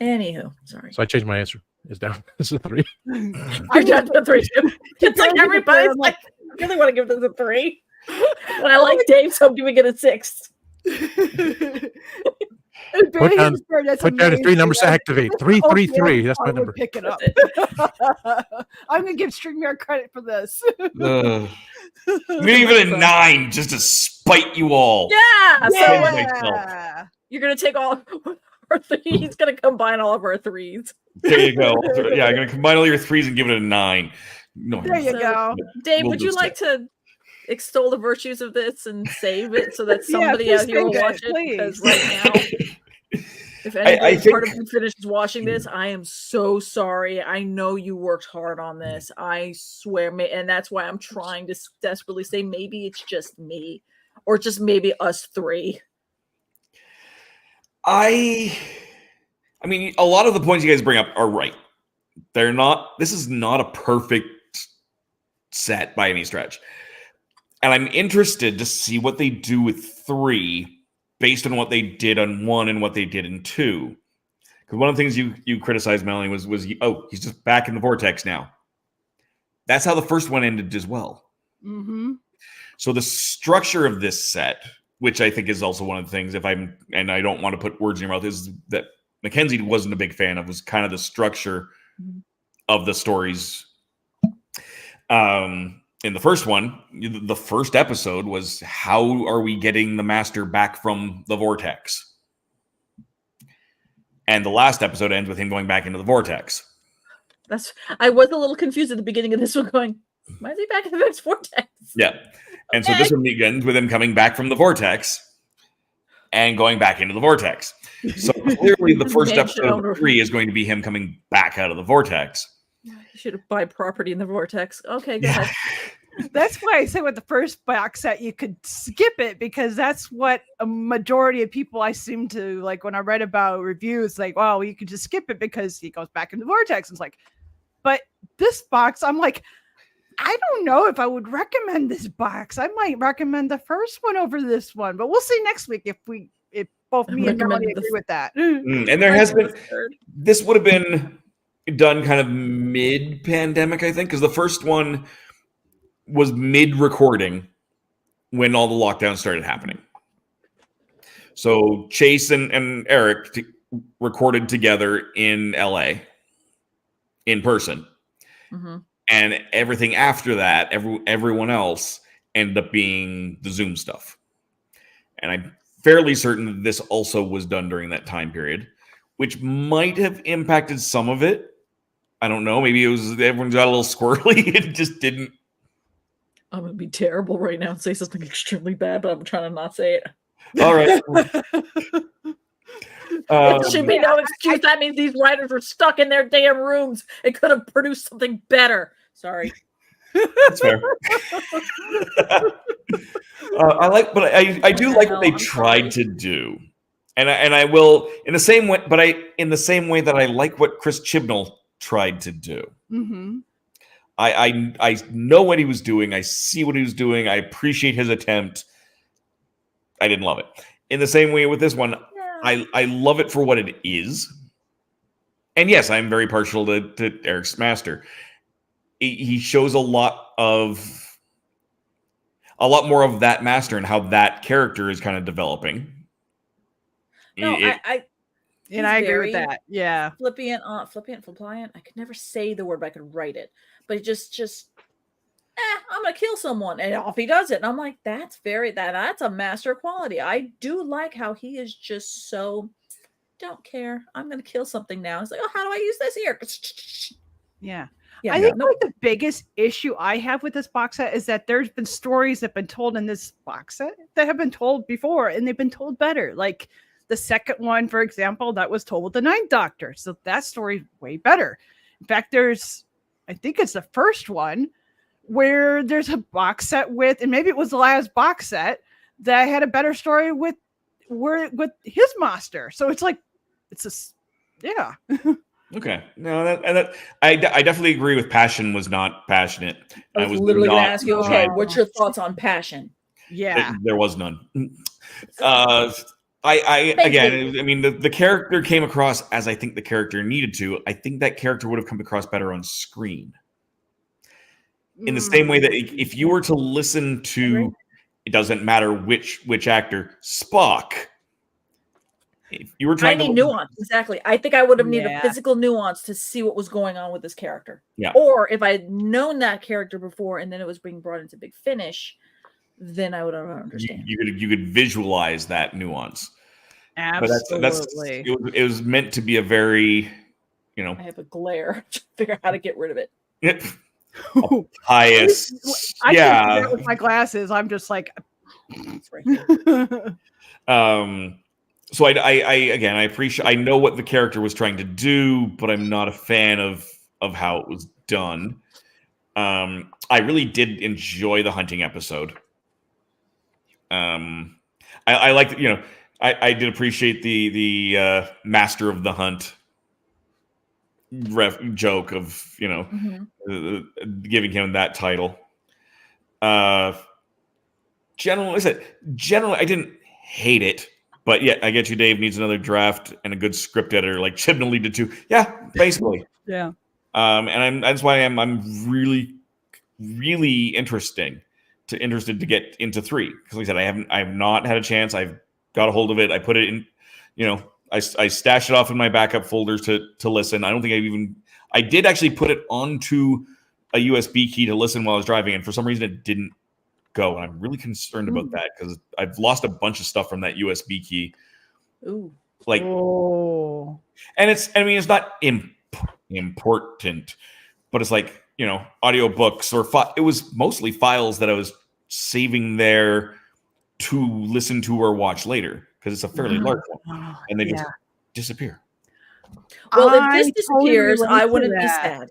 Anywho, sorry. So I changed my answer. It's down. It's a 3. You're down to a 3 too. It's like everybody's like, I really want to give this a 3. But I like Dave, so I'm giving it a 6. Put down the 3 numbers to activate. 333. That's my number. Pick it up. I'm gonna give StreamYard credit for this. Give it a 9 just to spite you all. Yeah. You're gonna take all our 3. He's gonna combine all of our 3s. There you go. Yeah, I'm gonna combine all your 3s and give it a 9. No, there you go. Dave, would you like to extol the virtues of this and save it so that somebody out here will watch it? Because right now, if anybody part of you finishes watching this, I am so sorry. I know you worked hard on this. I swear, and that's why I'm trying to desperately say maybe it's just me, or just maybe us 3. I mean, a lot of the points you guys bring up are right. This is not a perfect set by any stretch. And I'm interested to see what they do with 3 based on what they did on 1 and what they did in 2. Because one of the things you criticized, Melanie, was he's just back in the vortex now. That's how the first one ended as well. Mm-hmm. So the structure of this set, which I think is also one of the things, and I don't want to put words in your mouth, is that Mackenzie wasn't a big fan of, was kind of the structure of the stories. In the first one, the first episode was, how are we getting the Master back from the vortex? And the last episode ends with him going back into the vortex. I was a little confused at the beginning of this one, going, why is he back in the next vortex? Yeah. And so this one begins with him coming back from the vortex and going back into the vortex. So clearly the first episode of 3 is going to be him coming back out of the vortex. You should have buy property in the vortex. Okay, go ahead. That's why I say with the first box set, you could skip it, because that's what a majority of people I seem to like when I read about reviews, like, well, you could just skip it because he goes back in the vortex. It's like, but this box, I'm like, I don't know if I would recommend this box. I might recommend the first one over this one, but we'll see next week if both me and Melanie agree with that. And there has been, this would have been done kind of mid-pandemic, I think, because the first one was mid-recording when all the lockdowns started happening. So Chase and Eric recorded together in LA in person. Mm-hmm. And everything after that, everyone else ended up being the Zoom stuff. And I'm fairly certain that this also was done during that time period, which might have impacted some of it. I don't know. Maybe it was everyone got a little squirrely. It just didn't. I'm going to be terrible right now and say something extremely bad, but I'm trying to not say it. All right. It should be no excuse. That means these writers were stuck in their damn rooms and could have produced something better. Sorry. That's fair. I do like what they tried to do, and I will in the same way. But in the same way that I like what Chris Chibnall tried to do. Mm-hmm. I know what he was doing. I see what he was doing. I appreciate his attempt. I didn't love it. In the same way with this one, I love it for what it is. And yes, I'm very partial to Eric's Master. He shows a lot more of that Master and how that character is kind of developing. No, I agree with that. Yeah. Flippant. I could never say the word, but I could write it. But just I'm gonna kill someone, and off he does it. And I'm like, that's a master quality. I do like how he is just so don't care. I'm gonna kill something now. It's like, oh, how do I use this here? Yeah. Yeah, I think like the biggest issue I have with this box set is that there's been stories that have been told in this box set that have been told before, and they've been told better. Like the second one, for example, that was told with the Ninth Doctor. So that story's way better. In fact, I think it's the first one where there's a box set with, and maybe it was the last box set that had a better story with his master. So it's like, yeah. Okay. No, I definitely agree with Passion was not passionate. I was literally going to ask you, okay, what's your thoughts on Passion? Yeah. There was none. I mean, the character came across as I think the character needed to. I think that character would have come across better on screen. In the same way that if you were to listen to, it doesn't matter which actor, Spock. If you were trying to nuance, exactly. I think I would have needed a physical nuance to see what was going on with this character. Yeah. Or if I had known that character before and then it was being brought into Big Finish, then I would have understand. You could visualize that nuance. Absolutely. But it was meant to be a very, I have a glare to figure out how to get rid of it. Pious. I can't do that with my glasses. I'm just like, it's right here. So I appreciate. I know what the character was trying to do, but I'm not a fan of how it was done. I really did enjoy the hunting episode. I like, I did appreciate the Master of the Hunt joke of giving him that title. Generally, I didn't hate it. But yeah, I get you, Dave needs another draft and a good script editor like Chibnall needed to. Yeah, basically. Yeah. That's why I'm really, really interested to get into 3. Because like I said, I have not had a chance. I've got a hold of it. I put it in, I stashed it off in my backup folders to listen. I don't think I did actually put it onto a USB key to listen while I was driving, and for some reason it didn't go, and I'm really concerned about that because I've lost a bunch of stuff from that USB key. Ooh. And it's not important, but it's like, audiobooks or it was mostly files that I was saving there to listen to or watch later because it's a fairly large one, and they just disappear. Well, if this disappears, I wouldn't be sad.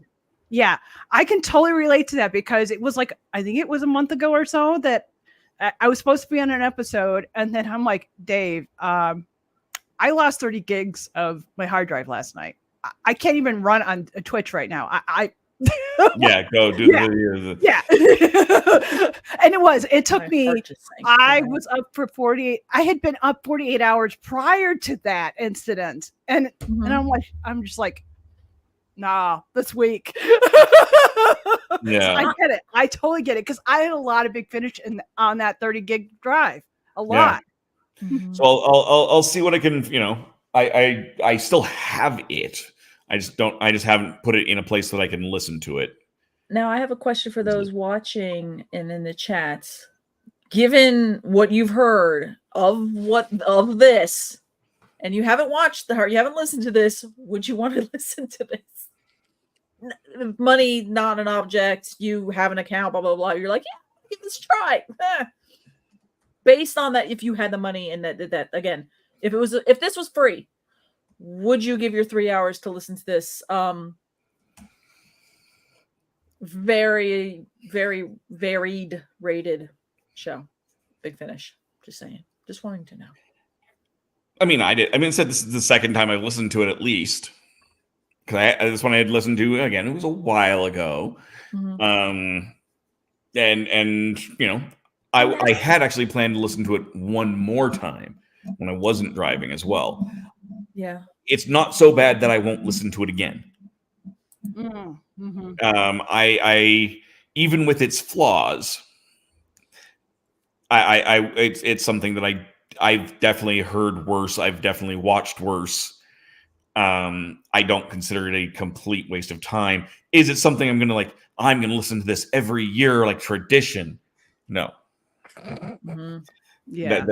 Yeah, I can totally relate to that because it was like, I think it was a month ago or so that I was supposed to be on an episode. And then I'm like, Dave, I lost 30 gigs of my hard drive last night. I can't even run on Twitch right now. Go do the yeah. And it took me, I was up for 48. I had been up 48 hours prior to that incident. And I'm just like, nah, this week. Yeah, I get it. I totally get it because I had a lot of Big Finish on that 30 gig drive. A lot. Mm-hmm. So I'll see what I can. I still have it. I just haven't put it in a place that I can listen to it. Now I have a question for those watching and in the chats. Given what you've heard of this, and you haven't you haven't listened to this, would you want to listen to this? Money, not an object. You have an account, blah blah blah. You're like, yeah, give this a try. Based on that, if you had the money and that again, if this was free, would you give your 3 hours to listen to this? Very, very varied rated show. Big Finish. Just saying. Just wanting to know. I mean, I did. I said this is the second time I've listened to it at least. Because this one I had listened to again. It was a while ago. Mm-hmm. I had actually planned to listen to it one more time when I wasn't driving as well. Yeah. It's not so bad that I won't listen to it again. Mm-hmm. I even with its flaws, it's something that I've definitely heard worse. I've definitely watched worse. I don't consider it a complete waste of time. Is it something I'm going to listen to this every year, like tradition? No. Yeah.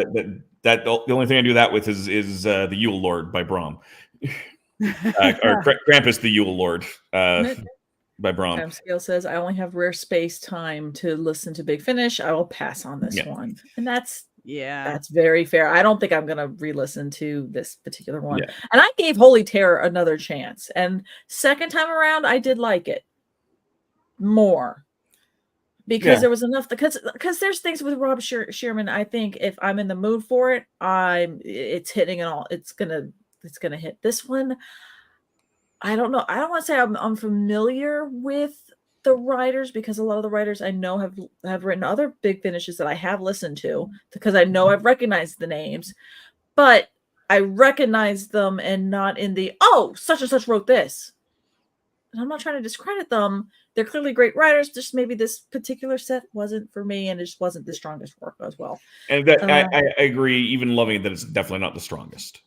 That the only thing I do that with is the Yule Lord by Brahm. Or Krampus the Yule Lord by Brahm. Timescale says, I only have rare space time to listen to Big Finish. I will pass on this one. And that's very fair. I don't think I'm going to re-listen to this particular one. Yeah. And I gave Holy Terror another chance. And second time around, I did like it more. Because there was enough, because there's things with Rob Shearman. I think if I'm in the mood for it, it's hitting it all. It's gonna hit. This one, I don't know. I don't want to say I'm familiar with the writers, because a lot of the writers I know have written other Big Finishes that I have listened to, because I know I've recognized the names, but I recognize them and not in the such and such wrote this. And I'm not trying to discredit them. They're clearly great writers. Just maybe this particular set wasn't for me, and it just wasn't the strongest work as well. And that I agree, even loving it, that it's definitely not the strongest.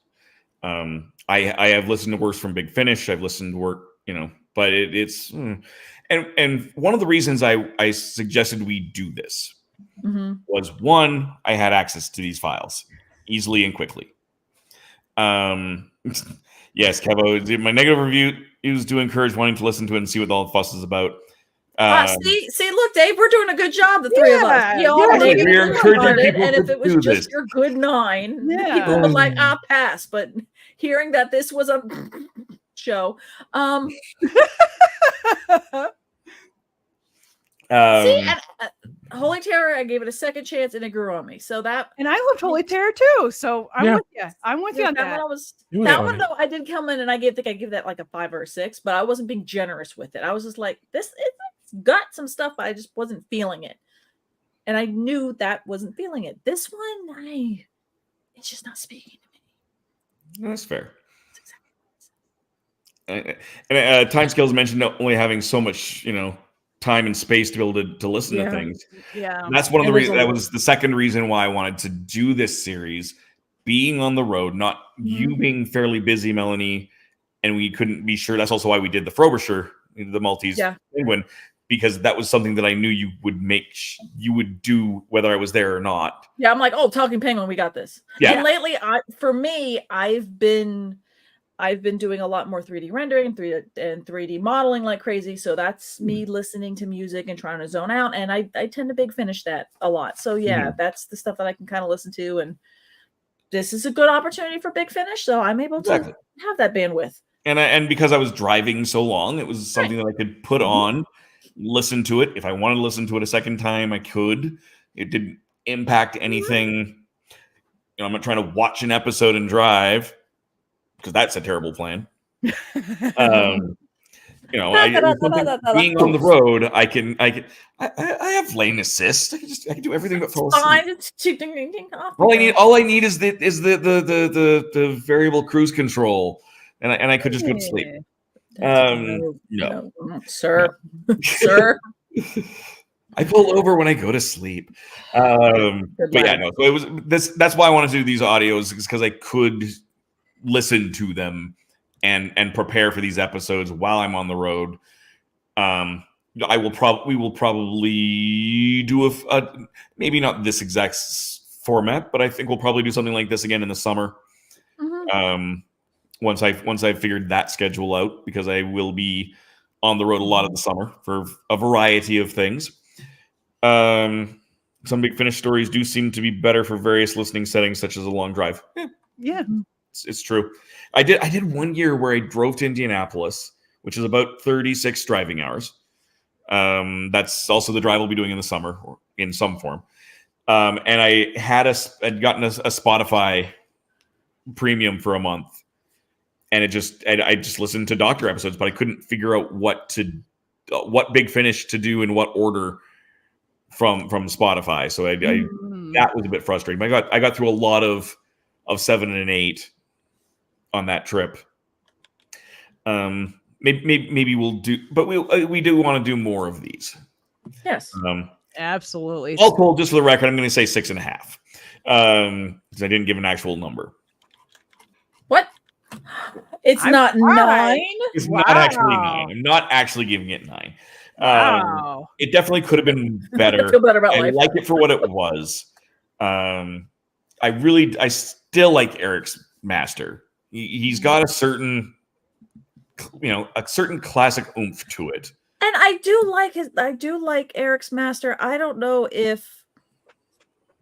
I have listened to works from Big Finish. I've listened to work, but it's and one of the reasons I suggested we do this was, one, I had access to these files easily and quickly. Yes, Kevo, my negative review is to encourage wanting to listen to it and see what all the fuss is about. See, look, Dave, we're doing a good job, the three of us. We're encouraging people and if it was do just this. your good 9, people would like, pass. But hearing that this was a show, Holy Terror, I gave it a second chance and it grew on me. So that, and I loved Holy Terror too. So I'm with you. I'm with you on that. That one though, I did come in and I think I give that like a 5 or a 6, but I wasn't being generous with it. I was just like, it's got some stuff, but I just wasn't feeling it, and I knew that wasn't feeling it. This one, it's just not speaking to me. That's fair. And Timescales mentioned only having so much, time and space to be able to listen to things. Yeah. And that's one of the reasons. That was the second reason why I wanted to do this series, being on the road, not you being fairly busy, Melanie, and we couldn't be sure. That's also why we did the Frobisher, the Maltese Penguin, because that was something that I knew you would you would do whether I was there or not. Yeah, I'm like, Talking Penguin, we got this. Yeah. And lately, for me, I've been doing a lot more 3D rendering and 3D modeling like crazy. So that's me listening to music and trying to zone out. And I tend to Big Finish that a lot. So that's the stuff that I can kind of listen to. And this is a good opportunity for Big Finish. So I'm able to have that bandwidth. And because I was driving so long, it was something that I could put on, listen to it. If I wanted to listen to it a second time, I could. It didn't impact anything. I'm not trying to watch an episode and drive, because that's a terrible plan. Being on the road, I have lane assist. I can do everything but fall asleep. All I need is the variable cruise control, and I could just go to sleep. No, sir, sir. I pull over when I go to sleep. But yeah, no. So it was this. That's why I wanted to do these audios, because I could listen to them and prepare for these episodes while I'm on the road. We will probably do a maybe not this exact format, but I think we'll probably do something like this again in the summer. Once I've figured that schedule out, because I will be on the road a lot of the summer for a variety of things. Some Big Finish stories do seem to be better for various listening settings, such as a long drive. Yeah. It's true. I did 1 year where I drove to Indianapolis, which is about 36 driving hours. That's also the drive I'll be doing in the summer, or in some form. And I had gotten a Spotify premium for a month, and I just listened to Doctor episodes, but I couldn't figure out what Big Finish to do in what order from Spotify. So that was a bit frustrating. I got through a lot of 7 and 8 on that trip. Maybe we'll do, but we do want to do more of these. Yes. Absolutely. All told, just for the record, I'm going to say 6.5, because I didn't give an actual number. What? It's not right. 9. It's not actually 9. I'm not actually giving it 9. Wow. It definitely could have been I better. feel better about I life. like it for what it was. I still like Eric's master. He's got a certain, a certain classic oomph to it. And I do like Eric's master. I don't know if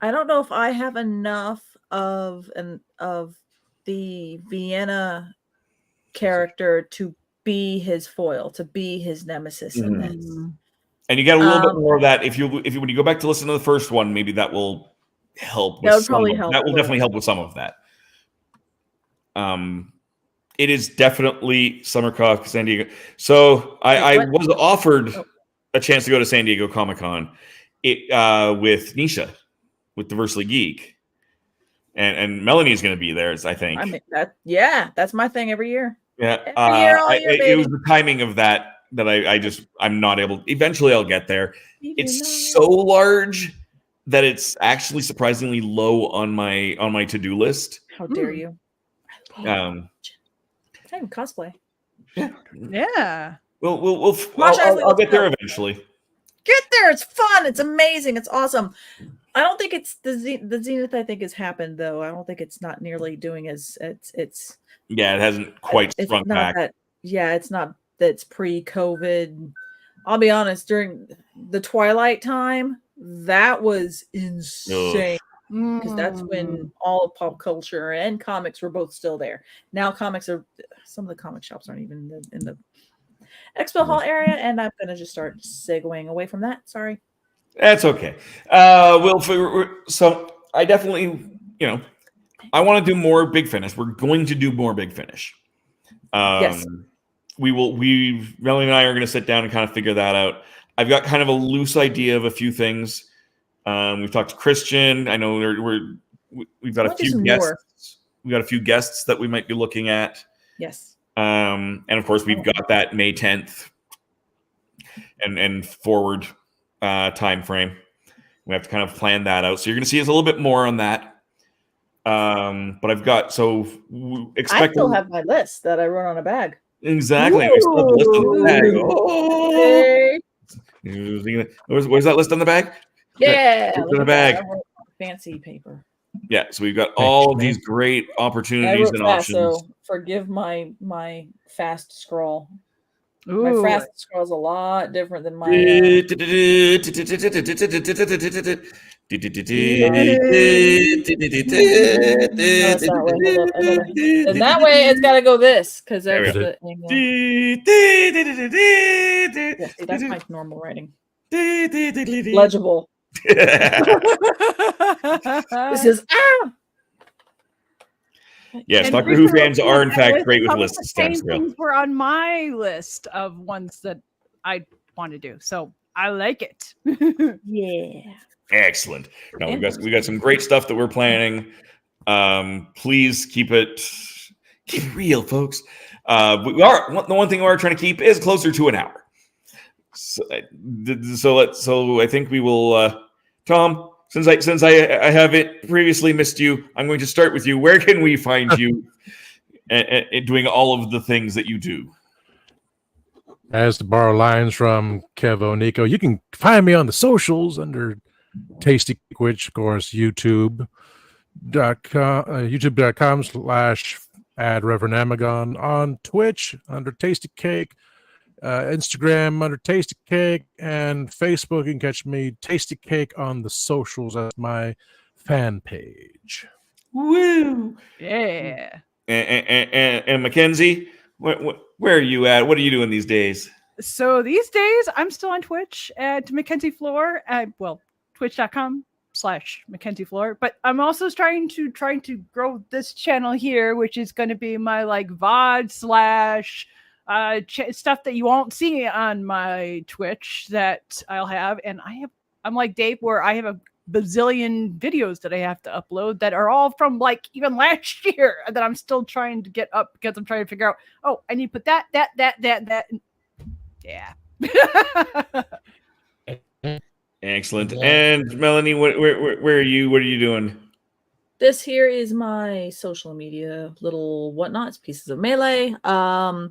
I have enough of the Vienna character to be his foil, to be his nemesis in this. And you get a little bit more of that if you when you go back to listen to the first one, maybe that will help. That would probably help. That will definitely help with some of that. It is definitely SummerCon San Diego. So I was offered a chance to go to San Diego Comic-Con with Nisha, with Diversely Geek. And Melanie's going to be there, I think. I mean, that's my thing every year. Yeah. Every year, all year, it was the timing of that I'm not able. Eventually I'll get there. It's so large that it's actually surprisingly low on my to-do list. How dare you? Same cosplay. Yeah. I'll get there eventually. Get there. It's fun. It's amazing. It's awesome. I don't think it's the Zenith. I think has happened though. I don't think it's not nearly doing as it's. Yeah, it hasn't quite sprung back. It's not. That's pre-COVID. I'll be honest. During the Twilight time, that was insane. Because that's when all of pop culture and comics were both still there. Now some of the comic shops aren't even in the Expo Hall area, and I'm gonna just start segueing away from that. Sorry. That's okay. So I definitely, I want to do more Big Finish. We're going to do more Big Finish. Yes. Melanie and I are going to sit down and kind of figure that out. I've got kind of a loose idea of a few things. We've talked to Christian. I know we've got a few guests. We've got a few guests that we might be looking at. Yes. And of course, we've got that May 10th and forward time frame. We have to kind of plan that out. So you're going to see us a little bit more on that. But I've got I still have my list that I wrote on a bag. Exactly. We still have a list on the bag. Oh. Hey. Where's that list on the bag? Yeah, in the bag. Fancy paper. Yeah, so we've got all of these great opportunities and options. So forgive my fast scroll. Ooh. My fast scroll is a lot different than my. And that way, it's got to go this because that's the angle. Yeah, see, that's my normal writing. Legible. This is Yes, And Doctor Who recently fans are in fact great with some of lists. the same things were on my list of ones that I want to do, so I like it. Yeah. Excellent. No, we got some great stuff that we're planning. Please keep it real, folks. The one thing we are trying to keep is closer to an hour. So I think we will. Tom, since I haven't previously missed you, I'm going to start with you. Where can we find you doing all of the things that you do? As to borrow lines from Kevo Nico, you can find me on the socials under Tasty, which of course youtube.com/@ReverendAmagon, on Twitch under Tasty Cake, Instagram under Tasty Cake, and Facebook you can catch me Tasty Cake on the socials as my fan page. Woo! Yeah. And Mackenzie, where are you at? What are you doing these days? So these days, I'm still on Twitch at Mackenzie Floor. Twitch.com/Mackenzie Floor. But I'm also trying to grow this channel here, which is going to be my VOD / stuff that you won't see on my Twitch that I'll have. And I'm like Dave, where I have a bazillion videos that I have to upload that are all from even last year that I'm still trying to get up because I'm trying to figure out, I need to put that. Yeah. Excellent. And Melanie, where are you? What are you doing? This here is my social media little whatnots, pieces of melee. I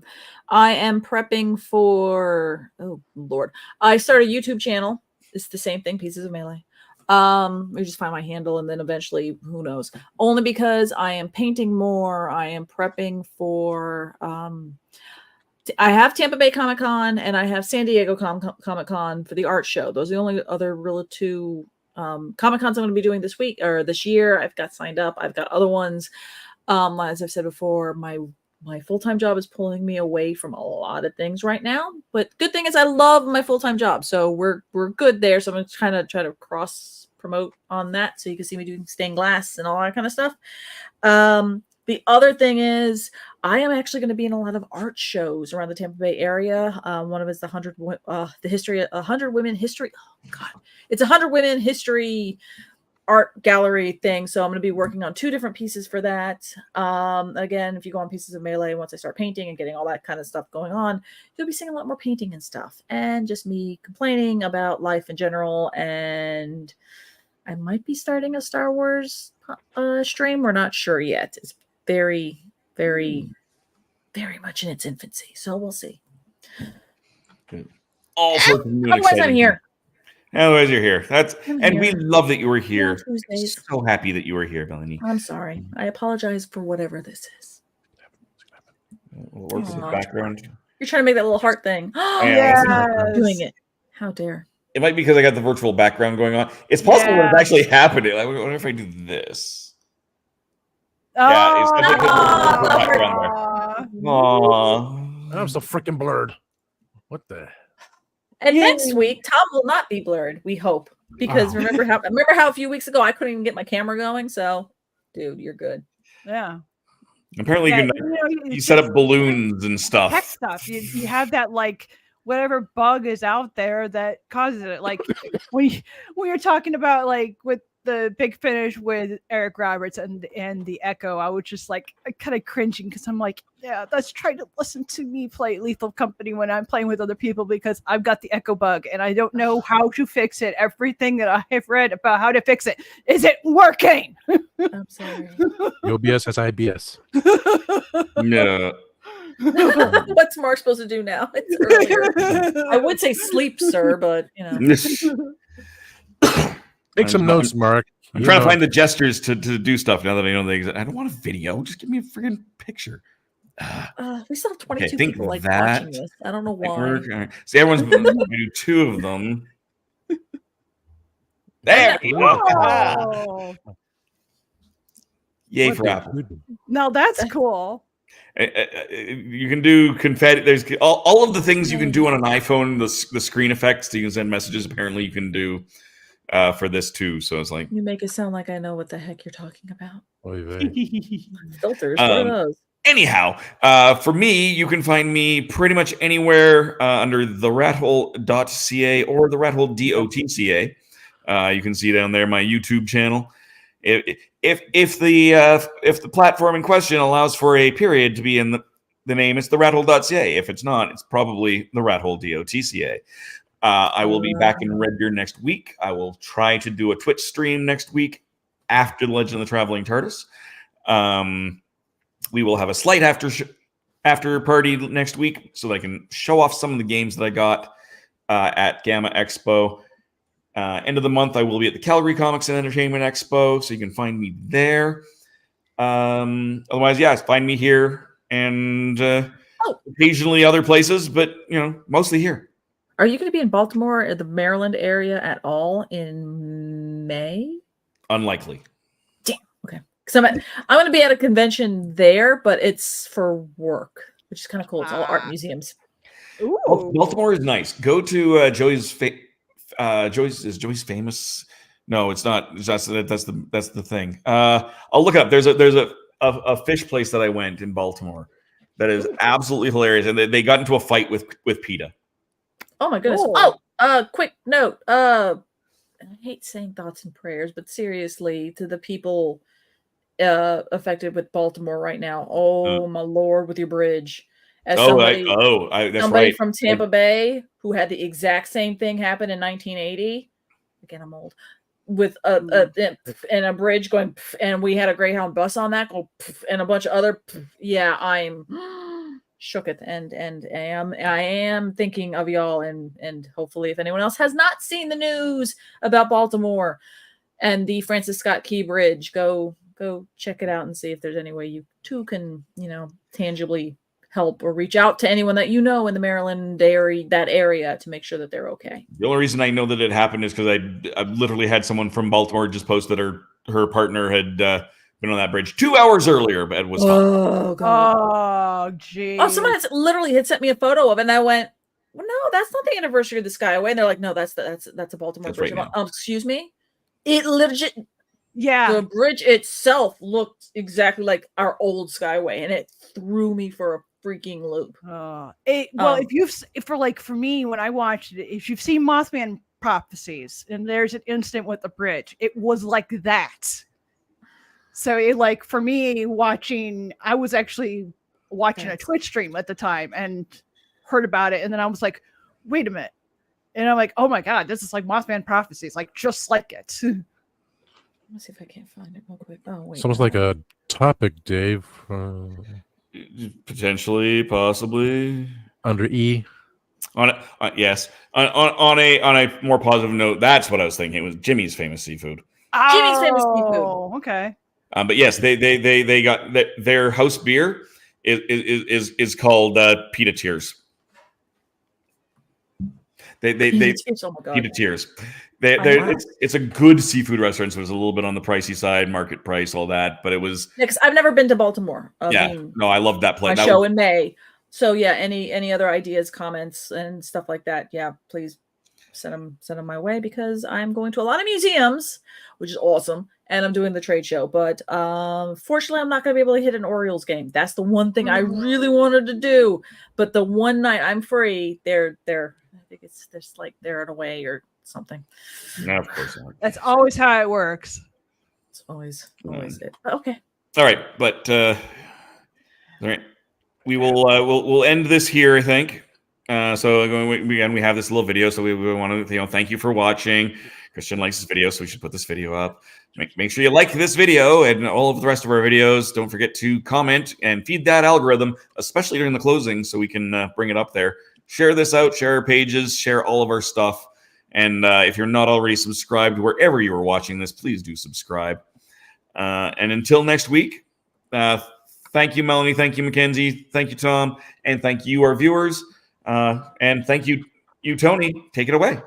am prepping for, oh Lord, I started a YouTube channel. It's the same thing, pieces of melee. We just find my handle and then eventually, who knows? Only because I am painting more. I am prepping for, I have Tampa Bay Comic Con and I have San Diego Comic Con for the art show. Those are the only other real two Comic Cons I'm going to be doing this week or this year. I've got signed up. I've got other ones. As I've said before, my full-time job is pulling me away from a lot of things right now. But good thing is I love my full-time job, so we're good there. So I'm going to kind of try to cross promote on that, so you can see me doing stained glass and all that kind of stuff. The other thing is I am actually going to be in a lot of art shows around the Tampa Bay area. One of it's the 100 women history. Oh God, it's 100 women history art gallery thing. So I'm going to be working on 2 different pieces for that. Again, if you go on Pieces of Melee, once I start painting and getting all that kind of stuff going on, you'll be seeing a lot more painting and stuff, and just me complaining about life in general. And I might be starting a Star Wars stream. We're not sure yet. It's very, very, very much in its infancy. So we'll see. All sorts of new and Otherwise, I'm exciting here. Otherwise, you're here. I'm we here. love that you were here. Tuesdays. So happy that you were here, Melanie. I'm sorry. I apologize for whatever this is. We'll work with the background. You're trying to make that little heart thing. Yeah. Doing it. How dare. It might be because I got the virtual background going on. It's possible that it's actually happening. I wonder if I do this. Yeah, it's like the virtual background there. Aww. I'm so freaking blurred. What the? And next week, Tom will not be blurred. We hope, because remember how a few weeks ago I couldn't even get my camera going. So, dude, you're good. Yeah. Apparently, you set up balloons and stuff. Tech stuff. You have that like whatever bug is out there that causes it. Like when you're talking about like with the Big Finish with Eric Roberts and the Echo, I was just like kind of cringing because I'm like, yeah, that's trying to listen to me play Lethal Company when I'm playing with other people because I've got the Echo bug and I don't know how to fix it. Everything that I have read about how to fix it isn't working. I'm sorry. OBS has IBS. No. What's Mark supposed to do now? It's earlier. I would say sleep, sir, but you know. Take some notes, Mark. I'm trying to find the gestures to do stuff now that I know they exist. I don't want a video. Just give me a freaking picture. We still have 22 people like watching this. I don't know why. See, everyone's going to do 2 of them. There we go. Yay for Apple. No, that's cool. You can do confetti. There's all of the things you can do on an iPhone. The screen effects that you can send messages. Apparently, you can do for this too. So it's like you make it sound like I know what the heck you're talking about. Filters. What are those? Anyhow, for me, you can find me pretty much anywhere under TheRatHole.ca or TheRatHole.ca. You can see down there my YouTube channel. If the platform in question allows for a period to be in the name, it's TheRatHole.ca. If it's not, it's probably TheRatHole.ca. I will be back in Red Deer next week. I will try to do a Twitch stream next week after the Legend of the Traveling TARDIS. We will have a slight after party next week so that I can show off some of the games that I got at Gamma Expo. End of the month, I will be at the Calgary Comics and Entertainment Expo, so you can find me there. Otherwise, yeah, find me here and occasionally other places, but mostly here. Are you going to be in Baltimore or the Maryland area at all in May? Unlikely. Damn. Okay. Because I'm going to be at a convention there, but it's for work, which is kind of cool. It's all art museums. Ooh. Oh, Baltimore is nice. Go to Joey's. Is Joey's famous? No, it's not. That's the thing. I'll look it up. There's a fish place that I went in Baltimore that is absolutely hilarious, and they got into a fight with PETA. Oh my goodness. Quick note. I hate saying thoughts and prayers, but seriously, to the people affected with Baltimore right now. Oh my Lord, with your bridge. As somebody right. from Tampa Bay who had the exact same thing happen in 1980. Again, I'm old. with and a bridge going, and we had a Greyhound bus on that go, and a bunch of other. Yeah, I'm shooketh, and I am thinking of y'all, and hopefully, if anyone else has not seen the news about Baltimore and the Francis Scott Key Bridge, go check it out and see if there's any way you too can, tangibly help or reach out to anyone that in the Maryland area to make sure that they're okay. The only reason I know that it happened is because I literally had someone from Baltimore just post that her partner had been on that bridge 2 hours earlier, but it was fine. Oh god. Oh geez. Oh, someone had sent me a photo of it, and I went, well, no, that's not the anniversary of the Skyway. And they're like, no, that's a Baltimore That's bridge. right now. Excuse me. It legit. Yeah. The bridge itself looked exactly like our old Skyway, and it threw me for a freaking loop. For me, when I watched it, if you've seen Mothman Prophecies and there's an incident with the bridge, it was like that. So for me I was actually watching a Twitch stream at the time and heard about it. And then I was like, wait a minute. And I'm like, oh my God, this is like Mothman Prophecies, like just like it. Let's see if I can't find it real quick. Oh, wait. Sounds like a topic, Dave. Potentially, possibly Under E. Yes. On a more positive note, that's what I was thinking. It was Jimmy's Famous Seafood. Jimmy's Famous Seafood. Oh, okay. But yes, they got their house beer is called Pita Tears. Oh my God. Pita Tears. It's a good seafood restaurant, so it's a little bit on the pricey side, market price, all that. But it was Because I've never been to Baltimore. No, I love that place. My show in May. So yeah, any other ideas, comments, and stuff like that? Yeah, please send them my way, because I'm going to a lot of museums, which is awesome, and I'm doing the trade show. But fortunately, I'm not going to be able to hit an Orioles game. That's the one thing I really wanted to do. But the one night I'm free, they're I think it's just like they're away or something. No, of course not. That's always how it works. It's always it. Okay. All right, but all right, we will we'll end this here, I think. So we have this little video, so we want to thank you for watching. Christian likes this video, so we should put this video up. Make sure you like this video and all of the rest of our videos. Don't forget to comment and feed that algorithm, especially during the closing, so we can bring it up there. Share this out, share our pages, share all of our stuff. And if you're not already subscribed wherever you are watching this, please do subscribe. And until next week, thank you, Melanie. Thank you, Mackenzie. Thank you, Tom. And thank you, our viewers. And thank you, Tony. Take it away.